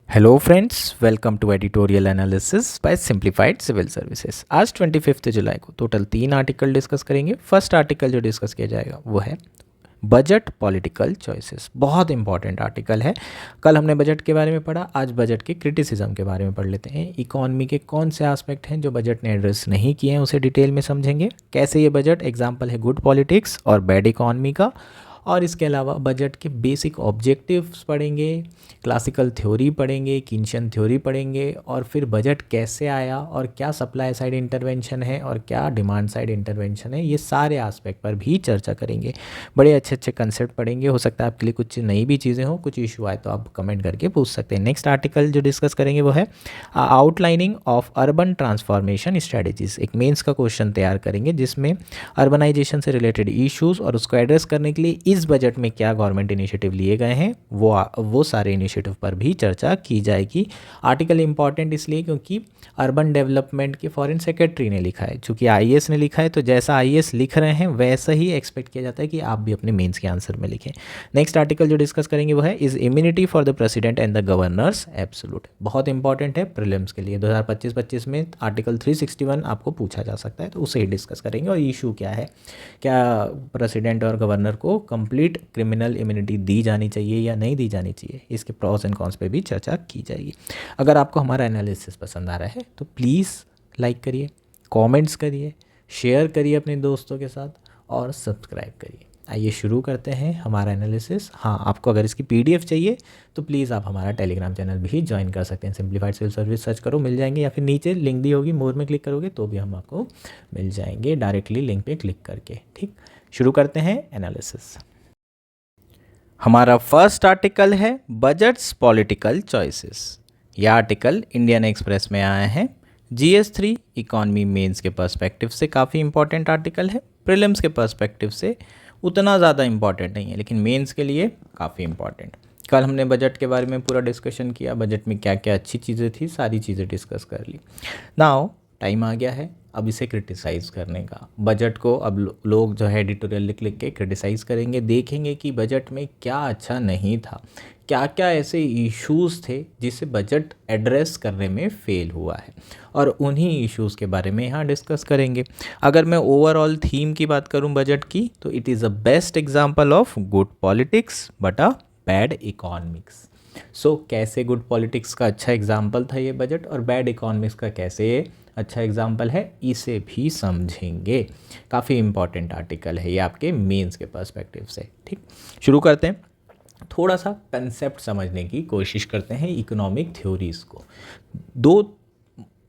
Hello friends, welcome to editorial analysis by simplified civil services. आज 25 जुलाई को total 3 article discuss करेंगे। First article जो डिस्कस किया जाएगा वो है बजट पॉलिटिकल चॉइसेस। बहुत इंपॉर्टेंट आर्टिकल है। कल हमने बजट के बारे में पढ़ा, आज बजट के क्रिटिसिज्म के बारे में पढ़ लेते हैं। इकोनॉमी के कौन से एस्पेक्ट हैं जो बजट ने एड्रेस नहीं किए हैं उसे डिटेल में समझेंगे। कैसे ये बजट एग्जाम्पल है गुड पॉलिटिक्स और बैड इकोनॉमी का। और इसके अलावा बजट के बेसिक ऑब्जेक्टिव्स पढ़ेंगे, क्लासिकल थ्योरी पढ़ेंगे, कीनशियन थ्योरी पढ़ेंगे, और फिर बजट कैसे आया और क्या सप्लाई साइड इंटरवेंशन है और क्या डिमांड साइड इंटरवेंशन है, ये सारे एस्पेक्ट पर भी चर्चा करेंगे। बड़े अच्छे अच्छे कंसेप्ट पढ़ेंगे। हो सकता है आपके लिए कुछ नई भी चीज़ें हो, कुछ इशू आए तो आप कमेंट करके पूछ सकते हैं। नेक्स्ट आर्टिकल जो डिस्कस करेंगे वो है outlining of urban transformation strategies. एक मेंस का क्वेश्चन तैयार करेंगे जिसमें अर्बनाइजेशन से रिलेटेड इश्यूज और उसको एड्रेस करने के लिए इस बजट में क्या गवर्नमेंट इनिशिएटिव लिए गए हैं वो सारे इनिशिएटिव पर भी चर्चा की जाएगी। आर्टिकल इंपॉर्टेंट इसलिए क्योंकि अर्बन डेवलपमेंट के फॉरेन सेक्रेटरी ने लिखा है। चूंकि आईएएस ने लिखा है तो जैसा आईएएस लिख रहे हैं वैसा ही एक्सपेक्ट किया जाता है कि आप भी अपने मेंस के आंसर में लिखें। नेक्स्ट आर्टिकल जो डिस्कस करेंगे वो है is immunity for the president and the governors absolute. बहुत इंपॉर्टेंट है प्रीलिम्स के लिए। 2025-25 में आर्टिकल 361 आपको पूछा जा सकता है, तो उसे ही डिस्कस करेंगे। और इशू क्या है, क्या प्रेसिडेंट और गवर्नर को कंप्लीट क्रिमिनल इम्यूनिटी दी जानी चाहिए या नहीं दी जानी चाहिए, इसके प्रॉस एंड कॉन्स पे भी चर्चा की जाएगी। अगर आपको हमारा एनालिसिस पसंद आ रहा है तो प्लीज़ लाइक करिए, कमेंट्स करिए, शेयर करिए अपने दोस्तों के साथ और सब्सक्राइब करिए। आइए शुरू करते हैं हमारा एनालिसिस। हाँ, आपको अगर इसकी पीडीएफ चाहिए तो प्लीज़ आप हमारा टेलीग्राम चैनल भी ज्वाइन कर सकते हैं। सिंप्लीफाइड सिविल सर्विस सर्च करो, मिल जाएंगे, या फिर नीचे लिंक दी होगी, मोर में क्लिक करोगे तो भी हम आपको मिल जाएंगे डायरेक्टली लिंक पे क्लिक करके। ठीक, शुरू करते हैं एनालिसिस। हमारा फर्स्ट आर्टिकल है बजट्स पॉलिटिकल चॉइसेस। यह आर्टिकल इंडियन एक्सप्रेस में आया है। GS3 इकॉनमी मेंस के पर्सपेक्टिव से काफ़ी इंपॉर्टेंट आर्टिकल है। प्रीलिम्स के पर्सपेक्टिव से उतना ज़्यादा इंपॉर्टेंट नहीं है, लेकिन मेंस के लिए काफ़ी इंपॉर्टेंट। कल हमने बजट के बारे में पूरा डिस्कशन किया, बजट में क्या क्या अच्छी चीज़ें थी, सारी चीज़ें डिस्कस कर ली। नाउ टाइम आ गया है अब इसे क्रिटिसाइज़ करने का। बजट को अब लोग जो है एडिटोरियल लिख लिख के क्रिटिसाइज़ करेंगे, देखेंगे कि बजट में क्या अच्छा नहीं था, क्या क्या ऐसे इश्यूज़ थे जिसे बजट एड्रेस करने में फेल हुआ है, और उन्हीं इश्यूज़ के बारे में यहाँ डिस्कस करेंगे। अगर मैं ओवरऑल थीम की बात करूँ बजट की, तो it is a best example of good politics but a bad economics. So कैसे गुड पॉलिटिक्स का अच्छा एग्जाम्पल था ये बजट, और बैड इकोनॉमिक्स का कैसे अच्छा एग्जाम्पल है, इसे भी समझेंगे। काफ़ी इंपॉर्टेंट आर्टिकल है ये आपके मेंस के पर्सपेक्टिव से। ठीक, शुरू करते हैं। थोड़ा सा कंसेप्ट समझने की कोशिश करते हैं इकोनॉमिक थ्योरीज़ को। दो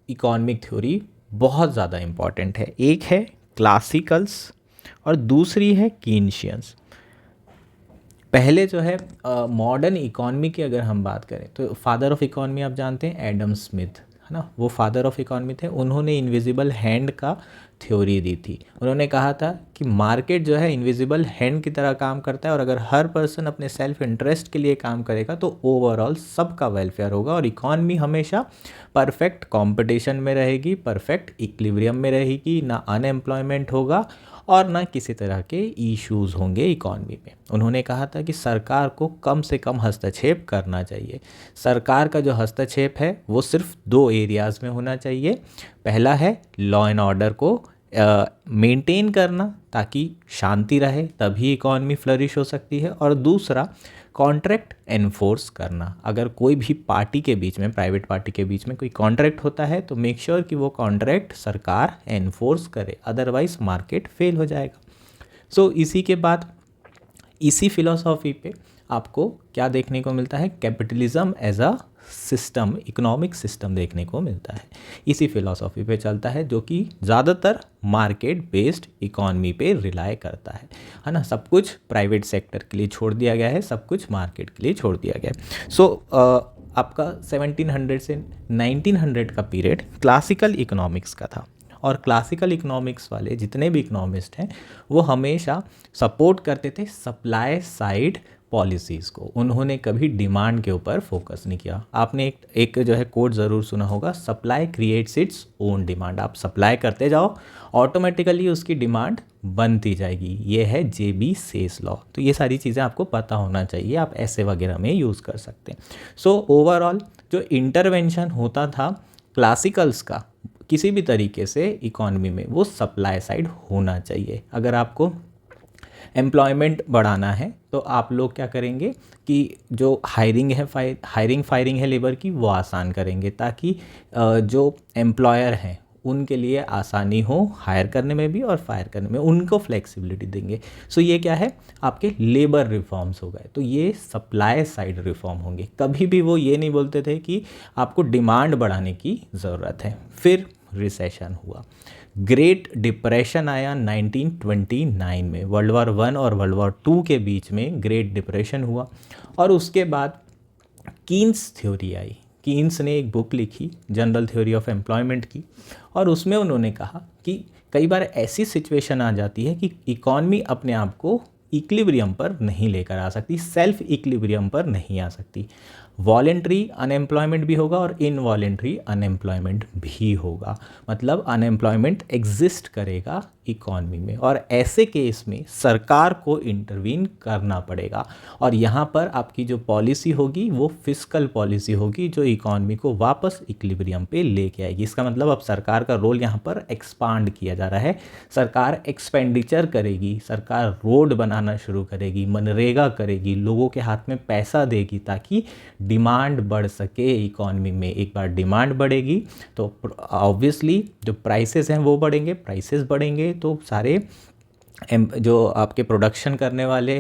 इकोनॉमिक थ्योरी बहुत ज़्यादा इंपॉर्टेंट है, एक है क्लासिकल्स और दूसरी है कीनशियंस। पहले जो है मॉडर्न इकोनॉमी की अगर हम बात करें तो फादर ऑफ इकोनॉमी आप जानते हैं एडम स्मिथ, है ना, वो फादर ऑफ इकोनॉमी थे। उन्होंने इनविजिबल हैंड का थ्योरी दी थी। उन्होंने कहा था कि मार्केट जो है इनविजिबल हैंड की तरह काम करता है, और अगर हर पर्सन अपने सेल्फ इंटरेस्ट के लिए काम करेगा तो ओवरऑल सबका वेलफेयर होगा, और इकोनॉमी हमेशा परफेक्ट कंपटीशन में रहेगी, परफेक्ट इक्विलिब्रियम में रहेगी, ना अनएम्प्लॉयमेंट होगा और ना किसी तरह के इश्यूज़ होंगे इकॉनमी में। उन्होंने कहा था कि सरकार को कम से कम हस्तक्षेप करना चाहिए। सरकार का जो हस्तक्षेप है वो सिर्फ 2 एरियाज़ में होना चाहिए। पहला है लॉ एंड ऑर्डर को मेंटेन करना ताकि शांति रहे, तभी इकॉनमी फ्लरिश हो सकती है, और दूसरा कॉन्ट्रैक्ट एनफोर्स करना। अगर कोई भी पार्टी के बीच में, प्राइवेट पार्टी के बीच में कोई कॉन्ट्रैक्ट होता है तो मेक श्योर कि वो कॉन्ट्रैक्ट सरकार एनफोर्स करे, अदरवाइज मार्केट फेल हो जाएगा। सो इसी के बाद इसी फिलॉसफी पे आपको क्या देखने को मिलता है, capitalism as a system, economic system देखने को मिलता है। इसी फिलॉसफी पे चलता है जो कि ज़्यादातर मार्केट बेस्ड इकॉनमी पे रिलाई करता है ना। सब कुछ प्राइवेट सेक्टर के लिए छोड़ दिया गया है, सब कुछ मार्केट के लिए छोड़ दिया गया है। सो आपका 1700 से 1900 का पीरियड क्लासिकल इकोनॉमिक्स का था, और क्लासिकल इकोनॉमिक्स वाले जितने भी इकोनॉमिस्ट हैं वो हमेशा सपोर्ट करते थे सप्लाई साइड पॉलिसीज़ को। उन्होंने कभी डिमांड के ऊपर फोकस नहीं किया। आपने एक जो है कोड ज़रूर सुना होगा, supply creates its own demand. आप सप्लाई करते जाओ, ऑटोमेटिकली उसकी डिमांड बनती जाएगी। ये है JB सेस लॉ। तो ये सारी चीज़ें आपको पता होना चाहिए, आप ऐसे वगैरह में यूज़ कर सकते हैं। सो ओवरऑल जो इंटरवेंशन होता था क्लासिकल्स का किसी भी तरीके से इकॉनमी में, वो सप्लाई साइड होना चाहिए। अगर आपको एम्प्लॉयमेंट बढ़ाना है तो आप लोग क्या करेंगे कि जो हायरिंग है हायरिंग फायरिंग है लेबर की, वो आसान करेंगे ताकि जो एम्प्लॉयर हैं उनके लिए आसानी हो हायर करने में भी और फायर करने में, उनको फ्लेक्सिबिलिटी देंगे। सो ये क्या है, आपके लेबर रिफॉर्म्स हो गए। तो ये सप्लाई साइड रिफॉर्म होंगे। कभी भी वो ये नहीं बोलते थे कि आपको डिमांड बढ़ाने की ज़रूरत है। फिर रिसेशन हुआ, ग्रेट डिप्रेशन आया 1929 में, वर्ल्ड वॉर 1 और वर्ल्ड वॉर 2 के बीच में ग्रेट डिप्रेशन हुआ। और उसके बाद कीन्स थ्योरी आई। कीन्स ने एक बुक लिखी जनरल थ्योरी ऑफ एम्प्लॉयमेंट की, और उसमें उन्होंने कहा कि कई बार ऐसी सिचुएशन आ जाती है कि इकॉनमी अपने आप को इक्विलिब्रियम पर नहीं लेकर आ सकती, सेल्फ इक्विलिब्रियम पर नहीं आ सकती। वॉलेंट्री अनएम्प्लॉयमेंट भी होगा और इनवॉलेंट्री अनएम्प्लॉयमेंट भी होगा, मतलब अनएम्प्लॉयमेंट एग्जिस्ट करेगा इकॉनमी में, और ऐसे केस में सरकार को इंटरवीन करना पड़ेगा। और यहाँ पर आपकी जो पॉलिसी होगी वो फिस्कल पॉलिसी होगी जो इकॉनमी को वापस इक्विलिब्रियम पे लेके आएगी। इसका मतलब अब सरकार का रोल यहाँ पर एक्सपांड किया जा रहा है। सरकार एक्सपेंडिचर करेगी, सरकार रोड बनाना शुरू करेगी, मनरेगा करेगी, लोगों के हाथ में पैसा देगी ताकि डिमांड बढ़ सके इकॉनमी में। एक बार डिमांड बढ़ेगी तो ऑब्वियसली जो प्राइसेस हैं वो बढ़ेंगे, प्राइसेस बढ़ेंगे तो सारे जो आपके प्रोडक्शन करने वाले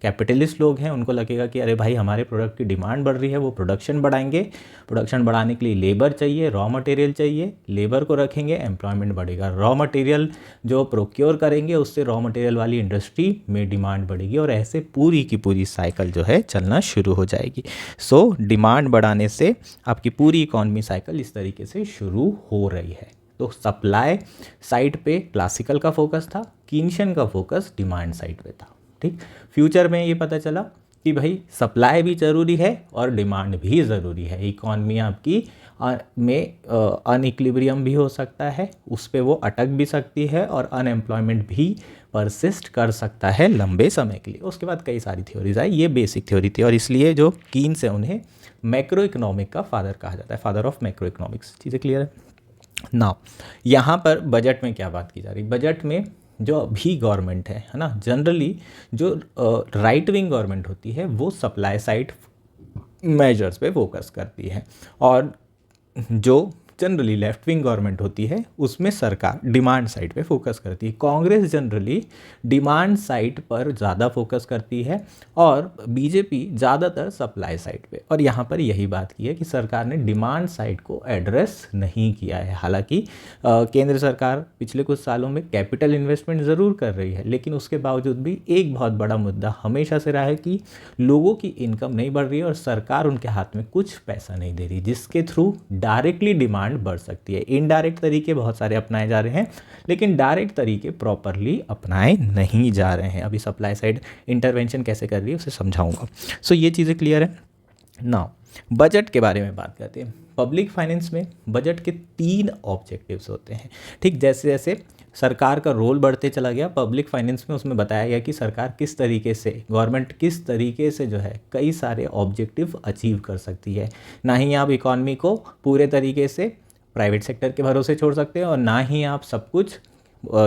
कैपिटलिस्ट लोग हैं उनको लगेगा कि अरे भाई हमारे प्रोडक्ट की डिमांड बढ़ रही है, वो प्रोडक्शन बढ़ाएंगे। प्रोडक्शन बढ़ाने के लिए लेबर चाहिए, रॉ मटेरियल चाहिए, लेबर को रखेंगे, एम्प्लॉयमेंट बढ़ेगा। रॉ मटेरियल जो प्रोक्योर करेंगे उससे रॉ मटेरियल वाली इंडस्ट्री में डिमांड बढ़ेगी, और ऐसे पूरी की पूरी साइकिल जो है चलना शुरू हो जाएगी। सो डिमांड बढ़ाने से आपकी पूरी इकॉनमी साइकिल इस तरीके से शुरू हो रही है। तो सप्लाई साइड पे क्लासिकल का फोकस था, कीनशियन का फोकस डिमांड साइड पे था। ठीक, फ्यूचर में ये पता चला कि भाई सप्लाई भी ज़रूरी है और डिमांड भी ज़रूरी है। इकॉनमी आपकी में अनइक्विलिब्रियम भी हो सकता है, उस पर वो अटक भी सकती है, और अनएम्प्लॉयमेंट भी परसिस्ट कर सकता है लंबे समय के लिए। उसके बाद कई सारी थ्योरीज आई, ये बेसिक थ्योरी थी, और इसलिए जो कीन्स है उन्हें मैक्रो इकोनॉमिक का फादर कहा जाता है, फादर ऑफ मैक्रो इकोनॉमिक्स। चीज़ें क्लियर है ना। यहाँ पर बजट में क्या बात की जा रही, बजट में जो अभी गवर्नमेंट है ना, जनरली जो राइट विंग गवर्नमेंट होती है वो सप्लाई साइड मेजर्स पे फोकस करती है, और जो जनरली लेफ्ट विंग गवर्नमेंट होती है उसमें सरकार डिमांड साइड पे फोकस करती है। कांग्रेस जनरली डिमांड साइड पर ज़्यादा फोकस करती है और बीजेपी ज़्यादातर सप्लाई साइड पे। और यहाँ पर यही बात की है कि सरकार ने डिमांड साइड को एड्रेस नहीं किया है। हालांकि केंद्र सरकार पिछले कुछ सालों में कैपिटल इन्वेस्टमेंट ज़रूर कर रही है, लेकिन उसके बावजूद भी एक बहुत बड़ा मुद्दा हमेशा से रहा है कि लोगों की इनकम नहीं बढ़ रही है और सरकार उनके हाथ में कुछ पैसा नहीं दे रही, जिसके थ्रू डायरेक्टली डिमांड बढ़ सकती है। इनडायरेक्ट तरीके बहुत सारे अपनाए जा रहे हैं, लेकिन डायरेक्ट तरीके प्रॉपरली अपनाए नहीं जा रहे हैं। अभी सप्लाई साइड इंटरवेंशन कैसे कर रही है उसे समझाऊंगा। सो ये चीज़ें क्लियर है ना। बजट के बारे में बात करते हैं। पब्लिक फाइनेंस में बजट के 3 ऑब्जेक्टिव्स होते हैं। ठीक, जैसे जैसे सरकार का रोल बढ़ते चला गया पब्लिक फाइनेंस में, उसमें बताया गया कि सरकार किस तरीके से, गवर्नमेंट किस तरीके से जो है कई सारे ऑब्जेक्टिव अचीव कर सकती है। ना ही आप इकॉनमी को पूरे तरीके से प्राइवेट सेक्टर के भरोसे छोड़ सकते हैं और ना ही आप सब कुछ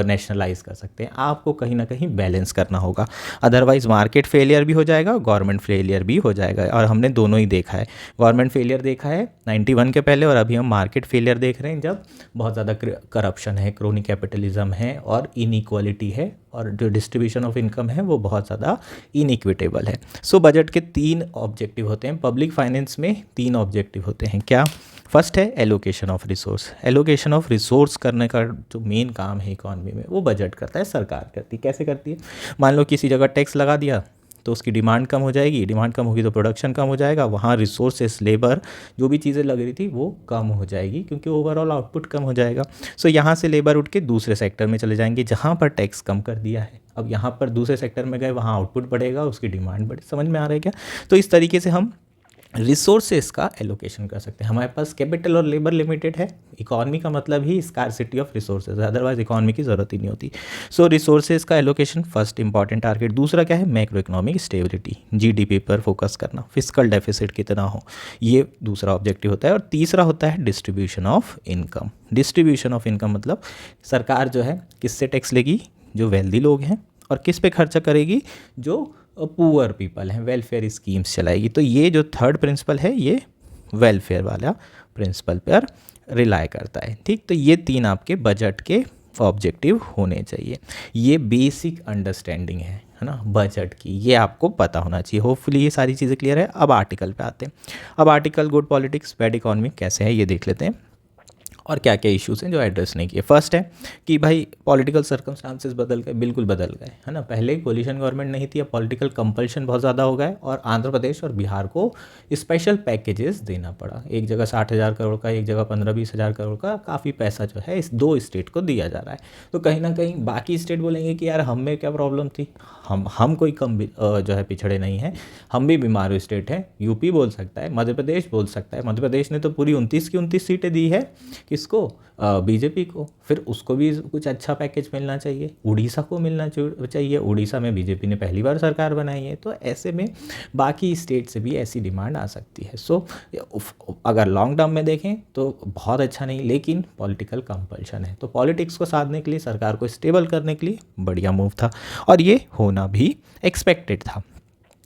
नेशनलाइज कर सकते हैं। आपको कहीं ना कहीं बैलेंस करना होगा, अदरवाइज मार्केट फेलियर भी हो जाएगा, गवर्नमेंट फेलियर भी हो जाएगा। और हमने दोनों ही देखा है, गवर्नमेंट फेलियर देखा है 91 के पहले, और अभी हम मार्केट फेलियर देख रहे हैं जब बहुत ज़्यादा करप्शन है, क्रोनी कैपिटलिज्म है और इनइक्वालिटी है, और जो डिस्ट्रीब्यूशन ऑफ इनकम है वो बहुत ज़्यादा इनइक्विटेबल है। सो बजट के 3 ऑब्जेक्टिव होते हैं। पब्लिक फाइनेंस में 3 ऑब्जेक्टिव होते हैं। क्या? फर्स्ट है allocation of resource. Allocation of resource करने का जो मेन काम है इकॉनमी में वो बजट करता है, सरकार करती है। कैसे करती है? मान लो किसी जगह टैक्स लगा दिया तो उसकी डिमांड कम हो जाएगी, डिमांड कम होगी तो प्रोडक्शन कम हो जाएगा, वहाँ रिसोर्सेस, लेबर, जो भी चीज़ें लग रही थी वो कम हो जाएगी क्योंकि ओवरऑल आउटपुट कम हो जाएगा। सो यहाँ से लेबर उठ के दूसरे सेक्टर में चले जाएंगे जहाँ पर टैक्स कम कर दिया है। अब यहाँ पर दूसरे सेक्टर में गए, वहाँ आउटपुट बढ़ेगा, उसकी डिमांड बढ़े। समझ में आ रहा है क्या? तो इस तरीके से हम रिसोर्सेज का एलोकेशन कर सकते हैं। हमारे पास कैपिटल और लेबर लिमिटेड है, इकॉनमी का मतलब ही scarcity of resources, otherwise economy की ज़रूरत ही नहीं होती। सो रिसोर्सेज का एलोकेशन फर्स्ट इंपॉर्टेंट टारगेट। दूसरा क्या है, मैक्रो इकोनॉमिक स्टेबिलिटी, जीडीपी पर फोकस करना, फिस्कल डेफिसिट कितना हो, ये दूसरा ऑब्जेक्टिव होता है। और तीसरा होता है distribution of income. Distribution of income मतलब सरकार जो है किससे टैक्स लेगी, जो वेल्दी लोग हैं, और किस पे खर्चा करेगी, जो पुअर पीपल हैं, वेलफेयर स्कीम्स चलाएगी। तो ये जो थर्ड प्रिंसिपल है ये वेलफेयर वाला प्रिंसिपल पर रिलाई करता है। ठीक, तो ये तीन आपके बजट के ऑब्जेक्टिव होने चाहिए। ये बेसिक अंडरस्टैंडिंग है ना बजट की, ये आपको पता होना चाहिए। होपफुली ये सारी चीज़ें क्लियर है। अब आर्टिकल पे आते हैं। अब article good politics bad economy कैसे है ये देख लेते हैं, और क्या क्या इश्यूज़ हैं जो एड्रेस नहीं किए। फर्स्ट है कि भाई पॉलिटिकल सर्कमस्टांसेस बदल गए, बिल्कुल बदल गए, है ना। पहले कोलिशन गवर्नमेंट नहीं थी, अब पॉलिटिकल कंपल्शन बहुत ज़्यादा हो गए, और आंध्र प्रदेश और बिहार को स्पेशल पैकेजेस देना पड़ा। एक जगह 60,000 करोड़ का, एक जगह 15-20 हज़ार करोड़ का, काफ़ी पैसा जो है इस दो स्टेट को दिया जा रहा है। तो कहीं ना कहीं बाकी स्टेट बोलेंगे कि यार हम में क्या प्रॉब्लम थी, हम कोई कम जो है पिछड़े नहीं हैं, हम भी बीमारू स्टेट हैं। यूपी बोल सकता है, मध्य प्रदेश बोल सकता है, मध्य प्रदेश ने तो पूरी 29 की 29 सीटें दी है किसको, बीजेपी को, फिर उसको भी कुछ अच्छा पैकेज मिलना चाहिए। उड़ीसा को मिलना चाहिए, उड़ीसा में बीजेपी ने पहली बार सरकार बनाई है, तो ऐसे में बाकी स्टेट से भी ऐसी डिमांड आ सकती है। सो अगर लॉन्ग टर्म में देखें तो बहुत अच्छा नहीं, लेकिन पॉलिटिकल कंपल्शन है। तो पॉलिटिक्स को साधने के लिए, सरकार को स्टेबल करने के लिए बढ़िया मूव था, और ये होना भी एक्सपेक्टेड था।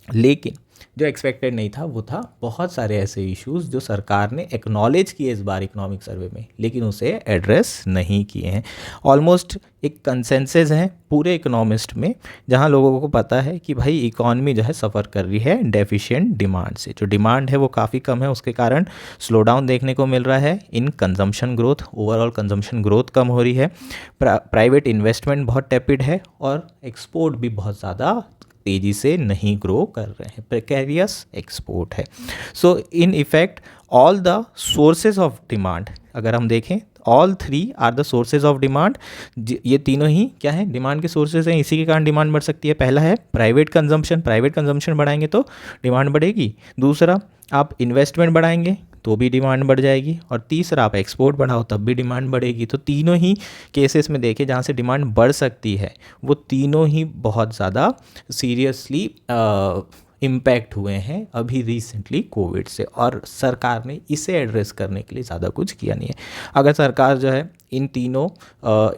लेकिन जो एक्सपेक्टेड नहीं था वो था बहुत सारे ऐसे इश्यूज जो सरकार ने एक्नॉलेज किए इस बार इकोनॉमिक सर्वे में, लेकिन उसे एड्रेस नहीं किए हैं। ऑलमोस्ट एक कंसेंसस है पूरे इकोनॉमिस्ट में, जहां लोगों को पता है कि भाई इकॉनमी जो है सफ़र कर रही है डेफिशिएंट डिमांड से। जो डिमांड है वो काफ़ी कम है, उसके कारण स्लो डाउन देखने को मिल रहा है in consumption growth. Overall consumption growth कम हो रही है, प्राइवेट इन्वेस्टमेंट बहुत टेपिड है, और एक्सपोर्ट भी बहुत ज़्यादा तेज़ी से नहीं ग्रो कर रहे हैं, प्रेकेरियस एक्सपोर्ट है। So in effect all the sources of demand, अगर हम देखें all three are the sources of demand, ये तीनों ही क्या है, डिमांड के सोर्सेज हैं, इसी के कारण डिमांड बढ़ सकती है। पहला है प्राइवेट कंजम्पशन, प्राइवेट कंजम्पशन बढ़ाएंगे तो डिमांड बढ़ेगी। दूसरा आप इन्वेस्टमेंट बढ़ाएंगे तो भी डिमांड बढ़ जाएगी, और तीसरा आप एक्सपोर्ट बढ़ाओ तब भी डिमांड बढ़ेगी। तो तीनों ही केसेस में देखें जहाँ से डिमांड बढ़ सकती है, वो तीनों ही बहुत ज़्यादा सीरियसली इम्पैक्ट हुए हैं अभी रिसेंटली कोविड से, और सरकार ने इसे एड्रेस करने के लिए ज़्यादा कुछ किया नहीं है। अगर सरकार जो है इन तीनों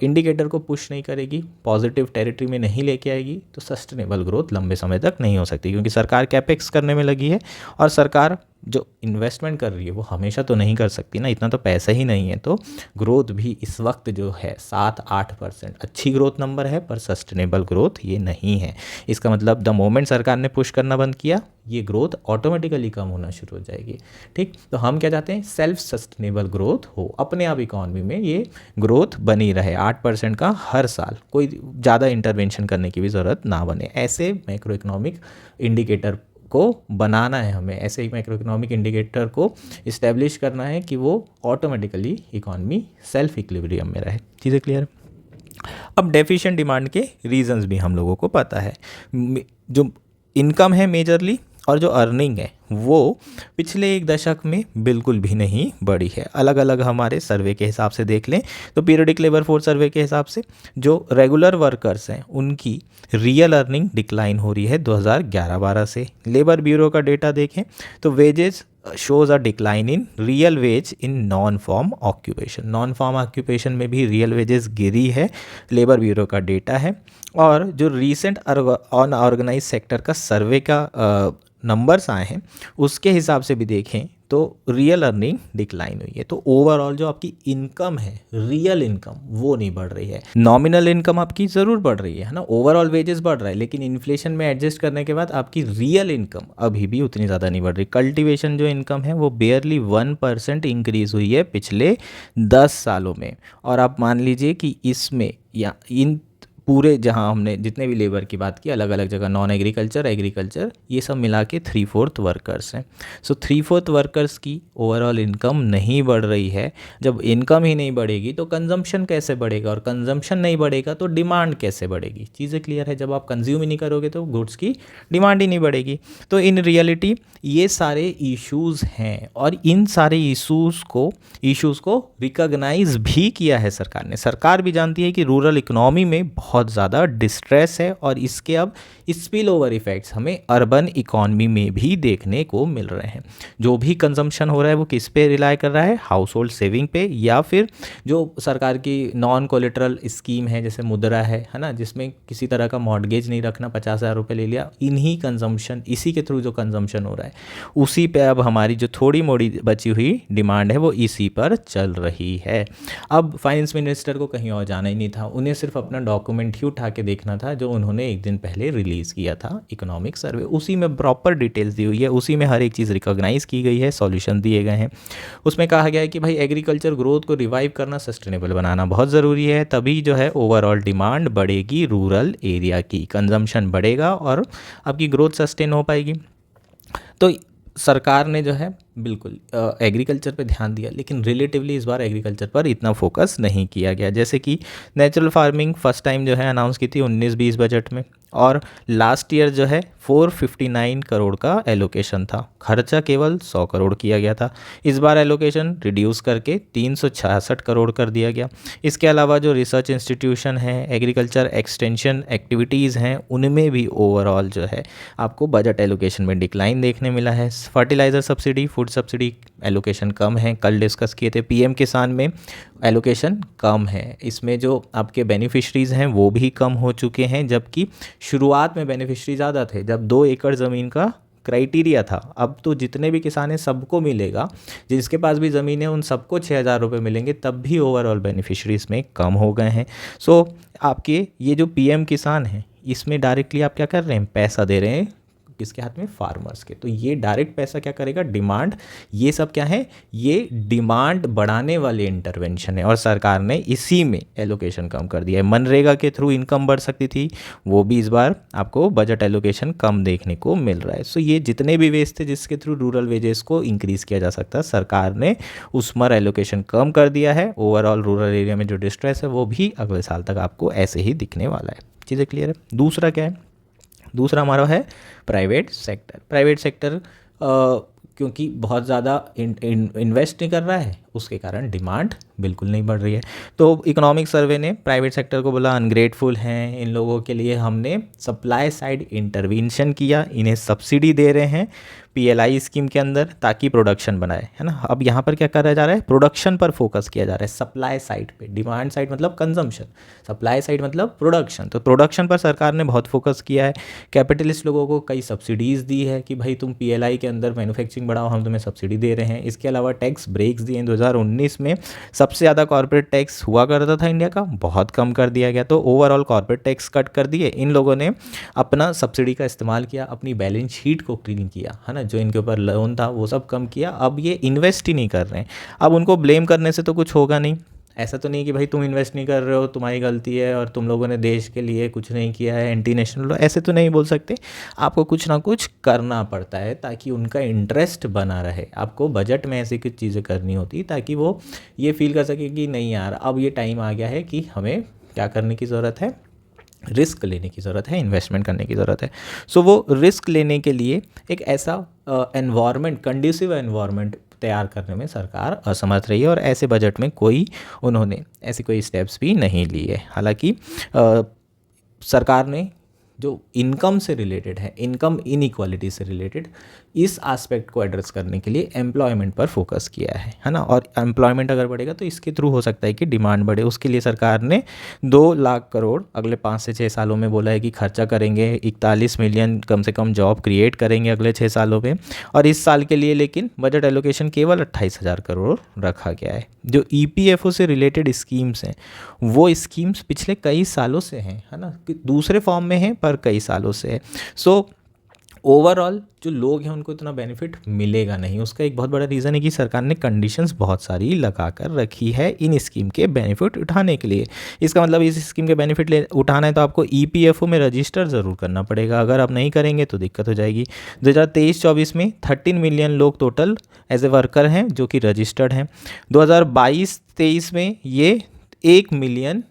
इंडिकेटर को पुश नहीं करेगी, पॉजिटिव टेरिटरी में नहीं लेके आएगी, तो सस्टेनेबल ग्रोथ लंबे समय तक नहीं हो सकती, क्योंकि सरकार कैपेक्स करने में लगी है, और सरकार जो इन्वेस्टमेंट कर रही है वो हमेशा तो नहीं कर सकती ना, इतना तो पैसा ही नहीं है। तो ग्रोथ भी इस वक्त जो है 7-8% अच्छी ग्रोथ नंबर है, पर सस्टेनेबल ग्रोथ ये नहीं है। इसका मतलब द मोमेंट सरकार ने पुश करना बंद किया, ये ग्रोथ ऑटोमेटिकली कम होना शुरू हो जाएगी। ठीक, तो हम क्या चाहते हैं, सेल्फ सस्टेनेबल ग्रोथ हो, अपने आप इकॉनमी में ये ग्रोथ बनी रहे 8% का हर साल, कोई ज़्यादा इंटरवेंशन करने की भी ज़रूरत ना बने। ऐसे मैक्रो इकोनॉमिक इंडिकेटर को बनाना है हमें, ऐसे ही मैक्रो इकोनॉमिक इंडिकेटर को इस्टेब्लिश करना है कि वो ऑटोमेटिकली इकॉनमी सेल्फ इक्विलिब्रियम में रहे। चीज़ें क्लियर। अब डेफिशिएंट डिमांड के रीजंस भी हम लोगों को पता है। जो इनकम है मेजरली, और जो अर्निंग है वो पिछले एक दशक में बिल्कुल भी नहीं बढ़ी है। अलग अलग हमारे सर्वे के हिसाब से देख लें तो पीरियडिक लेबर फोर्स सर्वे के हिसाब से जो रेगुलर वर्कर्स हैं उनकी रियल अर्निंग डिक्लाइन हो रही है 2011-12 से। लेबर ब्यूरो का डेटा देखें तो wages shows a decline in real ways in non farm occupation. Non farm occupation में भी रियल वेजेस गिरी है, लेबर ब्यूरो का डेटा है। और जो रीसेंट अनऑर्गेनाइज सेक्टर का सर्वे का नंबर्स आए हैं उसके हिसाब से भी देखें तो रियल अर्निंग डिक्लाइन हुई है। तो ओवरऑल जो आपकी इनकम है, रियल इनकम, वो नहीं बढ़ रही है। नॉमिनल इनकम आपकी ज़रूर बढ़ रही है ना, ओवरऑल वेजेस बढ़ रहा है, लेकिन इन्फ्लेशन में एडजस्ट करने के बाद आपकी रियल इनकम अभी भी उतनी ज़्यादा नहीं बढ़ रही। कल्टिवेशन जो इनकम है वो बेयरली 1% इंक्रीज़ हुई है पिछले 10 सालों में, और आप मान लीजिए कि इसमें या इन पूरे जहाँ हमने जितने भी लेबर की बात की अलग अलग जगह, नॉन एग्रीकल्चर, एग्रीकल्चर, ये सब मिला के 3/4 वर्कर्स हैं। सो 3/4 वर्कर्स की ओवरऑल इनकम नहीं बढ़ रही है। जब इनकम ही नहीं बढ़ेगी तो कंजम्पशन कैसे बढ़ेगा, और कंजम्पशन नहीं बढ़ेगा तो डिमांड कैसे बढ़ेगी। चीज़ें क्लियर है, जब आप कंज्यूम ही नहीं करोगे तो गुड्स की डिमांड ही नहीं बढ़ेगी। तो इन रियलिटी ये सारे इश्यूज़ हैं, और इन सारे इश्यूज़ को रिकॉग्नाइज भी किया है सरकार ने। सरकार भी जानती है कि रूरल इकोनॉमी में बहुत ज़्यादा डिस्ट्रेस है, और इसके अब स्पिल ओवर इफ़ेक्ट्स हमें अर्बन इकोनॉमी में भी देखने को मिल रहे हैं। जो भी कंजम्पशन हो रहा है वो किस पे रिलाई कर रहा है, हाउस होल्ड सेविंग पे, या फिर जो सरकार की नॉन कोलेटरल स्कीम है जैसे मुद्रा है ना, जिसमें किसी तरह का मॉर्गेज नहीं रखना, 50,000 रुपये ले लिया, इन्हीं कंजम्पशन, इसी के थ्रू जो कंजम्पशन हो रहा है उसी पे अब हमारी जो थोड़ी मोड़ी बची हुई डिमांड है वो इसी पर चल रही है। अब फाइनेंस मिनिस्टर को कहीं और जाना ही नहीं था, उन्हें सिर्फ अपना डॉक्यूमेंट ही उठा के देखना था जो उन्होंने एक दिन पहले रिलीज़ किया था, इकोनॉमिक सर्वे। उसी में प्रॉपर डिटेल्स दी हुई है, उसी में हर एक चीज़ रिकॉग्नाइज़ की गई है, सॉल्यूशन दिए गए हैं। उसमें कहा गया है कि भाई एग्रीकल्चर ग्रोथ को रिवाइव करना, सस्टेनेबल बनाना बहुत ज़रूरी है, तभी जो है ओवरऑल डिमांड बढ़ेगी, रूरल एरिया की कंजम्पशन बढ़ेगा और आपकी ग्रोथ सस्टेन हो पाएगी। तो सरकार ने जो है बिल्कुल एग्रीकल्चर पे ध्यान दिया, लेकिन रिलेटिवली इस बार एग्रीकल्चर पर इतना फोकस नहीं किया गया। जैसे कि नेचुरल फार्मिंग फर्स्ट टाइम जो है अनाउंस की थी 19-20 बजट में, और लास्ट ईयर जो है 459 करोड़ का एलोकेशन था, खर्चा केवल 100 करोड़ किया गया था। इस बार एलोकेशन रिड्यूस करके 366 करोड़ कर दिया गया। इसके अलावा जो रिसर्च इंस्टीट्यूशन हैं, एग्रीकल्चर एक्सटेंशन एक्टिविटीज़ हैं, उनमें भी ओवरऑल जो है आपको बजट एलोकेशन में डिक्लाइन देखने मिला है। Fertiliser subsidy, food subsidy allocation कम है, कल डिस्कस किए थे। पीएम किसान में एलोकेशन कम है, इसमें जो आपके बेनिफिशरीज़ हैं वो भी कम हो चुके हैं, जबकि शुरुआत में बेनिफिशरी ज़्यादा थे जब 2 एकड़ ज़मीन का क्राइटेरिया था। अब तो जितने भी किसान हैं सबको मिलेगा, जिसके पास भी ज़मीन है उन सबको 6,000 रुपये मिलेंगे, तब भी ओवरऑल बेनिफिशरीज़ में कम हो गए हैं। सो आपके ये जो पीएम किसान है इसमें डायरेक्टली आप क्या कर रहे हैं, पैसा दे रहे हैं किसके हाथ में, फार्मर्स के। तो ये डायरेक्ट पैसा क्या करेगा, डिमांड, ये सब क्या है, ये डिमांड बढ़ाने वाले इंटरवेंशन है, और सरकार ने इसी में एलोकेशन कम कर दिया है। मनरेगा के थ्रू इनकम बढ़ सकती थी, वो भी इस बार आपको बजट एलोकेशन कम देखने को मिल रहा है। सो ये जितने भी वेज थे जिसके थ्रू रूरल वेजेस को इंक्रीज़ किया जा सकता है, सरकार ने उस पर एलोकेशन कम कर दिया है। ओवरऑल रूरल एरिया में जो डिस्ट्रेस है वो भी अगले साल तक आपको ऐसे ही दिखने वाला है। चीज़ें क्लियर है। दूसरा क्या है, दूसरा हमारा है प्राइवेट सेक्टर। प्राइवेट सेक्टर क्योंकि बहुत ज़्यादा इन्वेस्ट नहीं कर रहा है, उसके कारण डिमांड बिल्कुल नहीं बढ़ रही है। तो इकोनॉमिक सर्वे ने प्राइवेट सेक्टर को बोला अनग्रेटफुल हैं, इन लोगों के लिए हमने सप्लाई साइड इंटरवेंशन किया, इन्हें सब्सिडी दे रहे हैं पीएलआई स्कीम के अंदर ताकि प्रोडक्शन बनाए, है ना। अब यहाँ पर क्या करा जा रहा है, प्रोडक्शन पर फोकस किया जा रहा है, सप्लाई साइड पे। डिमांड साइड मतलब कंजम्पशन, सप्लाई साइड मतलब प्रोडक्शन। तो प्रोडक्शन पर सरकार ने बहुत फोकस किया है। कैपिटलिस्ट लोगों को कई सब्सिडीज़ दी है कि भाई तुम पीएलआई के अंदर मैन्युफैक्चरिंग बढ़ाओ, हम तुम्हें सब्सिडी दे रहे हैं। इसके अलावा टैक्स ब्रेक्स दिए हैं। 2019 में सबसे ज़्यादा कॉर्पोरेट टैक्स हुआ करता था इंडिया का, बहुत कम कर दिया गया। तो ओवरऑल कॉर्पोरेट टैक्स कट कर दिए। इन लोगों ने अपना सब्सिडी का इस्तेमाल किया, अपनी बैलेंस शीट को क्लीन किया, है ना, जो इनके ऊपर लोन था वो सब कम किया। अब ये इन्वेस्ट ही नहीं कर रहे हैं। अब उनको ब्लेम करने से तो कुछ होगा नहीं। ऐसा तो नहीं कि भाई तुम इन्वेस्ट नहीं कर रहे हो, तुम्हारी गलती है और तुम लोगों ने देश के लिए कुछ नहीं किया है, एंटी नेशनल, ऐसे तो नहीं बोल सकते। आपको कुछ ना कुछ करना पड़ता है ताकि उनका इंटरेस्ट बना रहे। आपको बजट में ऐसी कुछ चीज़ें करनी होती ताकि वो ये फील कर सके कि नहीं यार अब ये टाइम आ गया है कि हमें क्या करने की ज़रूरत है, रिस्क लेने की ज़रूरत है, इन्वेस्टमेंट करने की ज़रूरत है। सो वो रिस्क लेने के लिए एक ऐसा एनवायरनमेंट, कंड्यूसिव एनवायरनमेंट तैयार करने में सरकार असमर्थ रही है, और ऐसे बजट में उन्होंने ऐसे कोई स्टेप्स भी नहीं लिए। हालांकि सरकार ने जो इनकम से रिलेटेड है, इनकम इनइक्वालिटी से रिलेटेड, इस एस्पेक्ट को एड्रेस करने के लिए एम्प्लॉयमेंट पर फोकस किया है ना। और एम्प्लॉयमेंट अगर बढ़ेगा तो इसके थ्रू हो सकता है कि डिमांड बढ़े। उसके लिए सरकार ने 2 लाख करोड़ अगले 5 से 6 सालों में बोला है कि खर्चा करेंगे। 41 मिलियन कम से कम जॉब क्रिएट करेंगे अगले 6 सालों में। और इस साल के लिए लेकिन बजट एलोकेशन केवल 28,000 करोड़ रखा गया है। जो ईपीएफओ से रिलेटेड स्कीम्स हैं वो स्कीम्स पिछले कई सालों से हैं, है ना, दूसरे फॉर्म में हैं पर कई सालों से है। सो ओवरऑल जो लोग हैं उनको इतना बेनिफिट मिलेगा नहीं। उसका एक बहुत बड़ा रीज़न है कि सरकार ने कंडीशंस बहुत सारी लगा कर रखी है इन स्कीम के बेनिफिट उठाने के लिए। इसका मतलब इस स्कीम के बेनिफिट उठाना है तो आपको ईपीएफओ में रजिस्टर ज़रूर करना पड़ेगा। अगर आप नहीं करेंगे तो दिक्कत हो जाएगी। 2023-24 में 13 मिलियन लोग टोटल एज ए वर्कर हैं जो कि रजिस्टर्ड हैं। 2022-23 में ये 1 मिलियन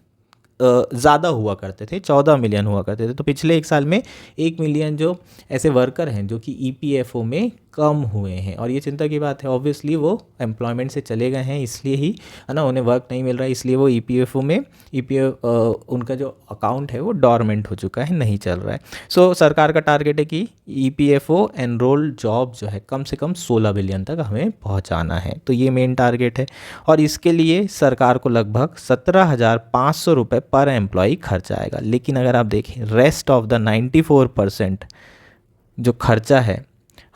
ज़्यादा हुआ करते थे, 14 मिलियन हुआ करते थे। तो पिछले एक साल में 1 मिलियन जो ऐसे वर्कर हैं जो कि ईपीएफओ में कम हुए हैं, और ये चिंता की बात है। ऑब्वियसली वो एम्प्लॉयमेंट से चले गए हैं, इसलिए ही है ना, उन्हें वर्क नहीं मिल रहा है, इसलिए वो ईपीएफओ में उनका जो अकाउंट है वो डॉर्मेंट हो चुका है, नहीं चल रहा है। सो सरकार का टारगेट है कि ईपीएफओ एनरोल्ड जॉब जो है कम से कम 16 बिलियन तक हमें पहुंचाना है। तो ये मेन टारगेट है, और इसके लिए सरकार को लगभग 17,500 रुपये पर एम्प्लॉय खर्चा आएगा। लेकिन अगर आप देखें रेस्ट ऑफ द 94% जो खर्चा है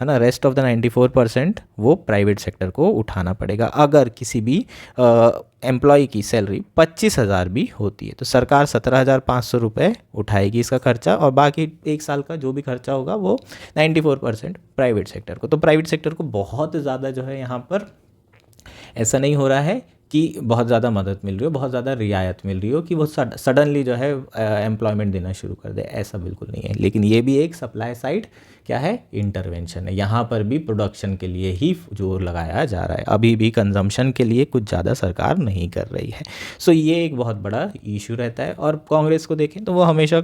ना, रेस्ट ऑफ द 94% वो प्राइवेट सेक्टर को उठाना पड़ेगा। अगर किसी भी एम्प्लॉय की सैलरी 25,000 भी होती है तो सरकार 17,500 रुपये उठाएगी इसका खर्चा, और बाकी एक साल का जो भी खर्चा होगा वो 94% प्राइवेट सेक्टर को। तो प्राइवेट सेक्टर को बहुत ज़्यादा जो है यहाँ पर ऐसा नहीं हो रहा है कि बहुत ज़्यादा मदद मिल रही हो, बहुत ज़्यादा रियायत मिल रही हो कि वो सडनली जो है एम्प्लॉयमेंट देना शुरू कर दे, ऐसा बिल्कुल नहीं है। लेकिन ये भी एक सप्लाई साइड क्या है, इंटरवेंशन है। यहाँ पर भी प्रोडक्शन के लिए ही जोर लगाया जा रहा है, अभी भी कंजम्पशन के लिए कुछ ज़्यादा सरकार नहीं कर रही है। सो ये एक बहुत बड़ा इशू रहता है। और कांग्रेस को देखें तो वो हमेशा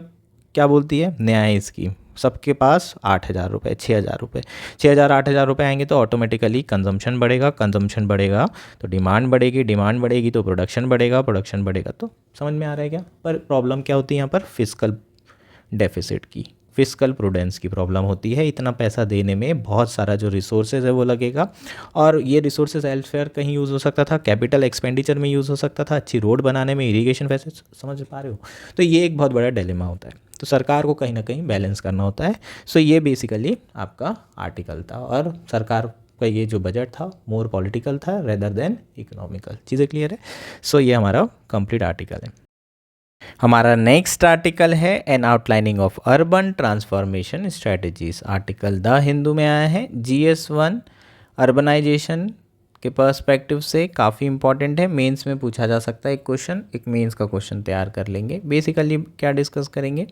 क्या बोलती है, न्याय स्कीम, सबके पास 8,000 रुपये, 6,000 रुपये, 6,000 8,000 रुपये आएंगे तो ऑटोमेटिकली कंजम्पशन बढ़ेगा, कंजम्पशन बढ़ेगा तो डिमांड बढ़ेगी, डिमांड बढ़ेगी तो प्रोडक्शन बढ़ेगा, प्रोडक्शन बढ़ेगा तो समझ में आ रहा है क्या। पर प्रॉब्लम क्या होती है यहाँ पर, फिस्कल डेफिसिट की, फिस्कल प्रूडेंस की प्रॉब्लम होती है। इतना पैसा देने में बहुत सारा जो रिसोर्सेज है वो लगेगा, और ये रिसोर्सेज एल्सवेयर कहीं यूज़ हो सकता था, कैपिटल एक्सपेंडिचर में यूज़ हो सकता था, अच्छी रोड बनाने में, इरीगेशन, वैसे समझ पा रहे हो। तो ये एक बहुत बड़ा डिलेमा होता है, तो सरकार को कहीं ना कहीं बैलेंस करना होता है। सो ये बेसिकली आपका आर्टिकल था, और सरकार का ये जो बजट था मोर पॉलिटिकल था रेदर देन इकोनॉमिकल। चीज़ें क्लियर है। सो ये हमारा कंप्लीट आर्टिकल है। हमारा नेक्स्ट आर्टिकल है an outlining of urban transformation strategies. Article the Hindu में आया है। GS1 अर्बनाइजेशन के पर्सपेक्टिव से काफ़ी इंपॉर्टेंट है, मेंस में पूछा जा सकता है एक क्वेश्चन, एक मेंस का क्वेश्चन तैयार कर लेंगे। बेसिकली क्या डिस्कस करेंगे,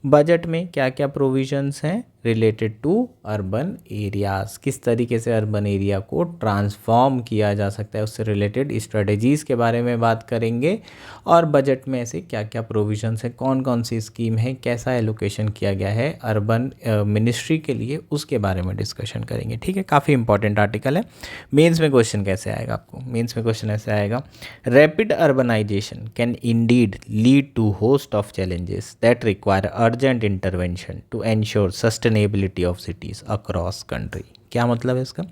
बजट में क्या क्या प्रोविजंस हैं रिलेटेड टू अर्बन एरियाज़, किस तरीके से अर्बन एरिया को ट्रांसफॉर्म किया जा सकता है, उससे रिलेटेड स्ट्रेटजीज़ के बारे में बात करेंगे। और बजट में ऐसे क्या क्या प्रोविजंस हैं, कौन कौन सी स्कीम है, कैसा एलोकेशन किया गया है अर्बन मिनिस्ट्री के लिए, उसके बारे में डिस्कशन करेंगे। ठीक है, काफ़ी इंपॉर्टेंट आर्टिकल है। मेंस में क्वेश्चन कैसे आएगा आपको, मेंस में क्वेश्चन ऐसे आएगा, rapid urbanisation can indeed lead to host of challenges that require urgent intervention to ensure sustainability of cities across country. क्या मतलब है इसका,